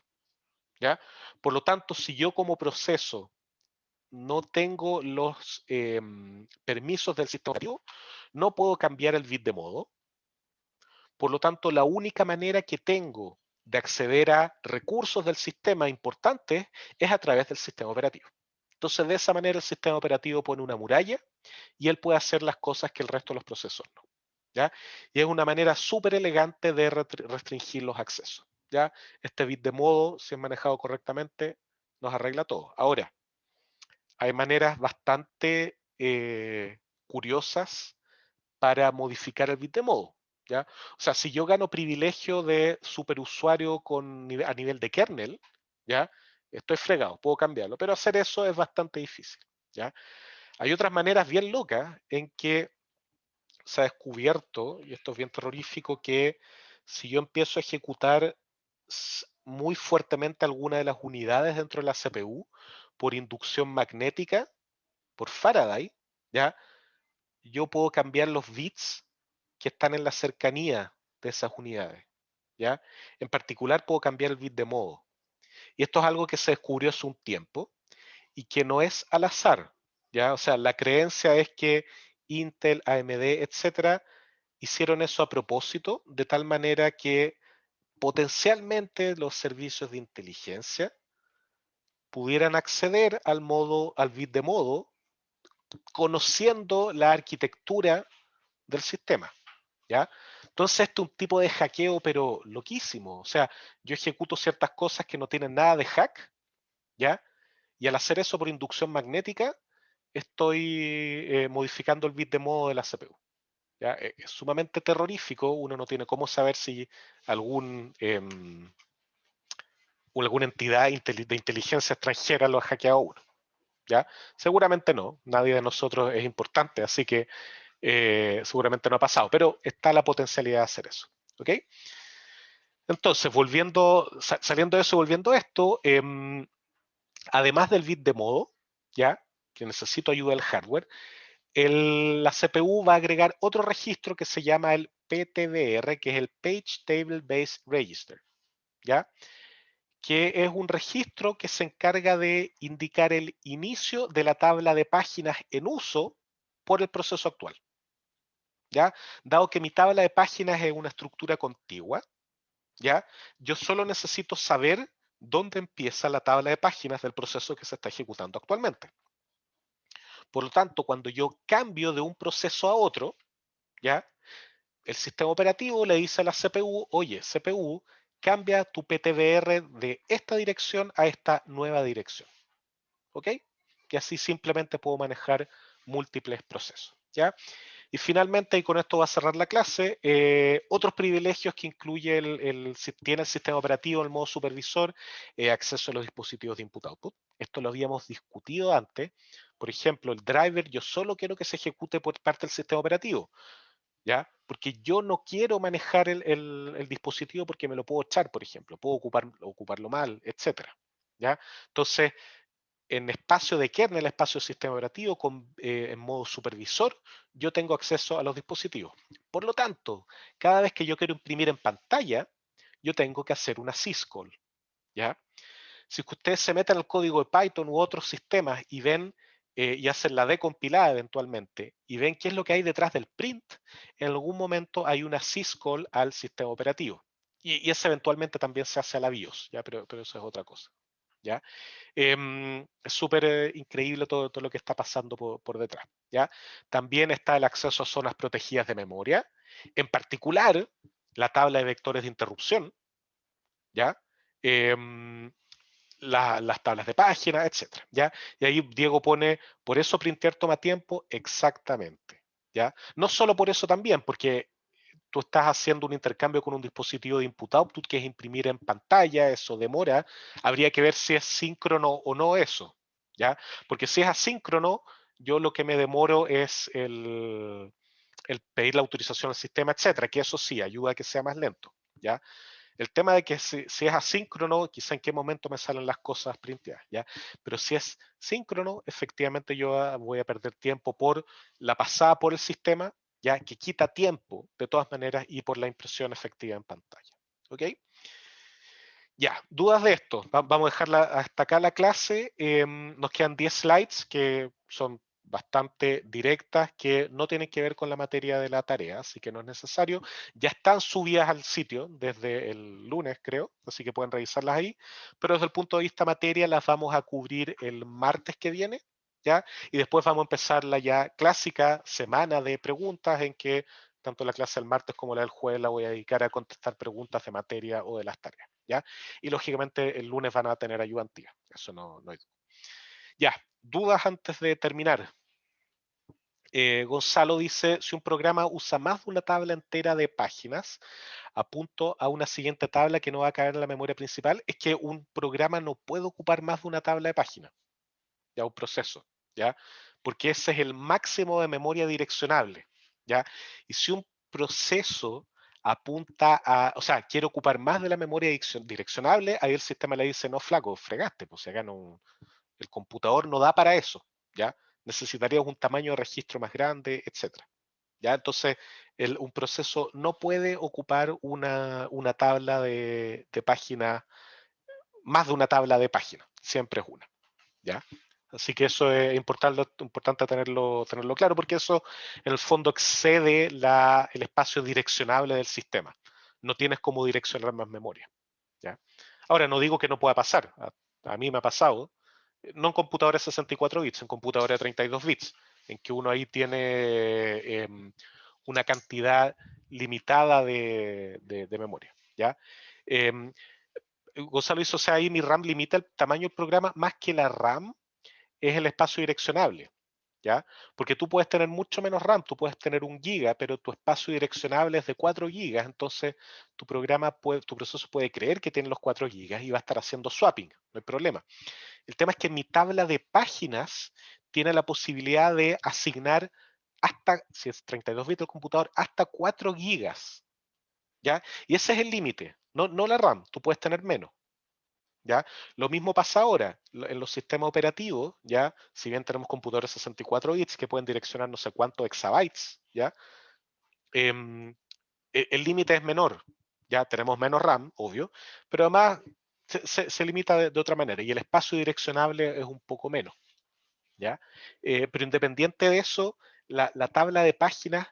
¿ya? Por lo tanto, si yo como proceso no tengo los permisos del sistema operativo, no puedo cambiar el bit de modo. Por lo tanto, la única manera que tengo de acceder a recursos del sistema importantes es a través del sistema operativo. Entonces, de esa manera el sistema operativo pone una muralla y él puede hacer las cosas que el resto de los procesos no, ¿ya? Y es una manera súper elegante de restringir los accesos, ¿ya? Este bit de modo, si es manejado correctamente, nos arregla todo. Ahora, hay maneras bastante curiosas para modificar el bit de modo, ¿ya? O sea, si yo gano privilegio de superusuario a nivel de kernel, ¿ya? Estoy fregado, puedo cambiarlo, pero hacer eso es bastante difícil, ¿ya? Hay otras maneras bien locas en que se ha descubierto, y esto es bien terrorífico, que si yo empiezo a ejecutar muy fuertemente alguna de las unidades dentro de la CPU por inducción magnética, por Faraday, ¿ya? Yo puedo cambiar los bits que están en la cercanía de esas unidades, ¿ya? En particular puedo cambiar el bit de modo. Y esto es algo que se descubrió hace un tiempo y que no es al azar, ¿ya? O sea, la creencia es que Intel, AMD, etcétera, hicieron eso a propósito, de tal manera que potencialmente los servicios de inteligencia pudieran acceder al bit de modo, conociendo la arquitectura del sistema, ¿ya? Entonces, este es un tipo de hackeo, pero loquísimo. O sea, yo ejecuto ciertas cosas que no tienen nada de hack, ¿ya? Y al hacer eso por inducción magnética, estoy modificando el bit de modo de la CPU. ¿Ya? Es sumamente terrorífico, uno no tiene cómo saber si alguna entidad de inteligencia extranjera lo ha hackeado a uno. ¿Ya? Seguramente no, nadie de nosotros es importante, así que seguramente no ha pasado, pero está la potencialidad de hacer eso. ¿Ok? Entonces, saliendo de eso, volviendo a esto, además del bit de modo, ¿ya? Que necesito ayuda del hardware, la CPU va a agregar otro registro que se llama el PTBR, que es el Page Table Based Register, ¿ya? Que es un registro que se encarga de indicar el inicio de la tabla de páginas en uso por el proceso actual, ¿ya? Dado que mi tabla de páginas es una estructura contigua, ¿ya? Yo solo necesito saber dónde empieza la tabla de páginas del proceso que se está ejecutando actualmente. Por lo tanto, cuando yo cambio de un proceso a otro, ¿ya? El sistema operativo le dice a la CPU, oye, CPU, cambia tu PTBR de esta dirección a esta nueva dirección. ¿Ok? Y así simplemente puedo manejar múltiples procesos. ¿Ya? Y finalmente, y con esto va a cerrar la clase, otros privilegios que incluye tiene el sistema operativo, el modo supervisor, acceso a los dispositivos de input-output. Esto lo habíamos discutido antes. Por ejemplo, el driver, yo solo quiero que se ejecute por parte del sistema operativo. ¿Ya? Porque yo no quiero manejar el dispositivo porque me lo puedo echar, por ejemplo, puedo ocuparlo mal, etcétera. ¿Ya? Entonces, en espacio de kernel, espacio de sistema operativo, en modo supervisor, yo tengo acceso a los dispositivos. Por lo tanto, cada vez que yo quiero imprimir en pantalla, yo tengo que hacer una syscall. ¿Ya? Si ustedes se meten al código de Python u otros sistemas y ven y hacen la decompilada eventualmente y ven qué es lo que hay detrás del print, en algún momento hay una syscall al sistema operativo. Y ese eventualmente también se hace a la BIOS, ¿ya? Pero eso es otra cosa. ¿Ya? Es súper increíble todo lo que está pasando por detrás. ¿Ya? También está el acceso a zonas protegidas de memoria, en particular la tabla de vectores de interrupción, ¿ya? Las tablas de página, etcétera, ¿ya? Y ahí Diego pone, por eso printear toma tiempo, exactamente, ¿ya? No solo por eso también, porque tú estás haciendo un intercambio con un dispositivo de input-output que es imprimir en pantalla, eso demora, habría que ver si es síncrono o no eso, ¿ya? Porque si es asíncrono, yo lo que me demoro es el pedir la autorización al sistema, etcétera, que eso sí ayuda a que sea más lento, ¿ya? El tema de que si es asíncrono, quizá en qué momento me salen las cosas printeadas, ¿ya? Pero si es síncrono, efectivamente yo voy a perder tiempo por la pasada por el sistema, ya que quita tiempo de todas maneras y por la impresión efectiva en pantalla. ¿Ok? Ya, dudas de esto. Vamos a dejarla hasta acá la clase. Nos quedan 10 slides que son bastante directas, que no tienen que ver con la materia de la tarea, así que no es necesario. Ya están subidas al sitio desde el lunes, creo, así que pueden revisarlas ahí. Pero desde el punto de vista materia las vamos a cubrir el martes que viene, ¿ya? Y después vamos a empezar la ya clásica semana de preguntas en que tanto la clase del martes como la del jueves la voy a dedicar a contestar preguntas de materia o de las tareas, ¿ya? Y lógicamente el lunes van a tener ayudantías, eso no hay duda. Ya, dudas antes de terminar. Gonzalo dice, si un programa usa más de una tabla entera de páginas, apunto a una siguiente tabla que no va a caer en la memoria principal, es que un programa no puede ocupar más de una tabla de páginas, ya un proceso, ¿ya? Porque ese es el máximo de memoria direccionable, ¿ya? Y si un proceso apunta a, o sea, quiere ocupar más de la memoria direccionable, ahí el sistema le dice, no, flaco, fregaste, pues acá no, el computador no da para eso, ¿ya? Necesitarías un tamaño de registro más grande, etcétera. ¿Ya? Entonces, un proceso no puede ocupar una tabla de páginas, más de una tabla de páginas, siempre es una, ¿ya? Así que eso es importante tenerlo claro, porque eso en el fondo excede el espacio direccionable del sistema. No tienes cómo direccionar más memoria, ¿ya? Ahora, no digo que no pueda pasar. A mí me ha pasado, no en computadores 64 bits, en computadores de 32 bits, en que uno ahí tiene una cantidad limitada de memoria, ¿ya? Gonzalo dice, o sea, ahí mi RAM limita el tamaño del programa, más que la RAM es el espacio direccionable, ¿ya? Porque tú puedes tener mucho menos RAM, tú puedes tener 1 giga, pero tu espacio direccionable es de 4 gigas, entonces tu proceso puede creer que tiene los 4 gigas y va a estar haciendo swapping, no hay problema. El tema es que mi tabla de páginas tiene la posibilidad de asignar hasta, si es 32 bits del computador, hasta 4 gigas, ¿ya? Y ese es el límite, no la RAM, tú puedes tener menos. ¿Ya? Lo mismo pasa ahora en los sistemas operativos, ¿ya? Si bien tenemos computadores 64 bits que pueden direccionar no sé cuántos exabytes, ¿ya? El límite es menor, ya tenemos menos RAM, obvio, pero además se limita de otra manera y el espacio direccionable es un poco menos, ¿ya? Pero independiente de eso, la tabla de páginas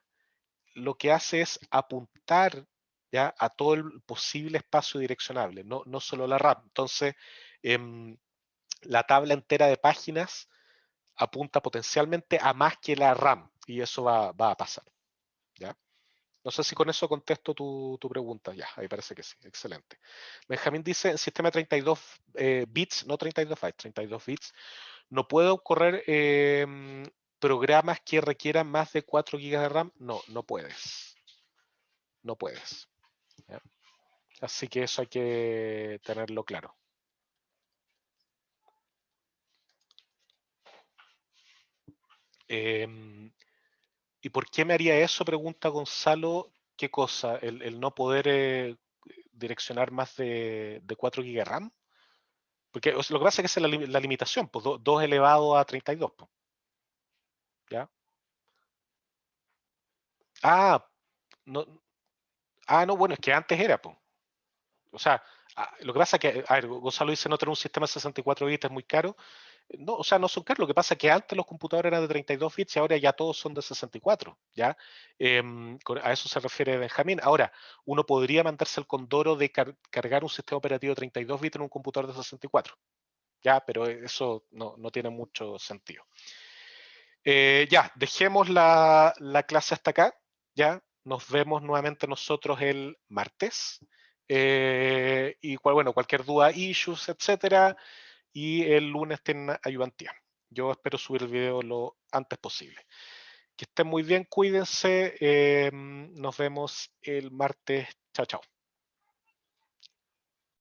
lo que hace es apuntar, ¿ya?, a todo el posible espacio direccionable, no solo la RAM. Entonces, la tabla entera de páginas apunta potencialmente a más que la RAM y eso va a pasar, ¿ya? No sé si con eso contesto tu pregunta. Ya, ahí parece que sí. Excelente. Benjamín dice, en sistema de 32 bits, no 32 bytes, 32 bits, ¿no puedo correr programas que requieran más de 4 GB de RAM? No puedes. No puedes. ¿Ya? Así que eso hay que tenerlo claro. ¿Y por qué me haría eso? Pregunta Gonzalo. ¿Qué cosa? ¿El no poder direccionar más de 4 GB de RAM? Porque lo que pasa es que esa es la limitación, pues 2 elevado a 32. Pues, ¿ya? Ah, no, no, bueno, es que antes era, pues. O sea, lo que pasa es que, a ver, Gonzalo dice no tener un sistema de 64 bits es muy caro. No, o sea, no son caros. Lo que pasa es que antes los computadores eran de 32 bits y ahora ya todos son de 64, ¿ya? A eso se refiere Benjamín. Ahora, uno podría mandarse el condoro de cargar un sistema operativo de 32 bits en un computador de 64, ¿ya? Pero eso no tiene mucho sentido. Ya, dejemos la clase hasta acá, ¿ya? Nos vemos nuevamente nosotros el martes. Y bueno, cualquier duda, issues, etcétera. Y el lunes tienen ayudantía. Yo espero subir el video lo antes posible. Que estén muy bien, cuídense. Nos vemos el martes. Chao, chao.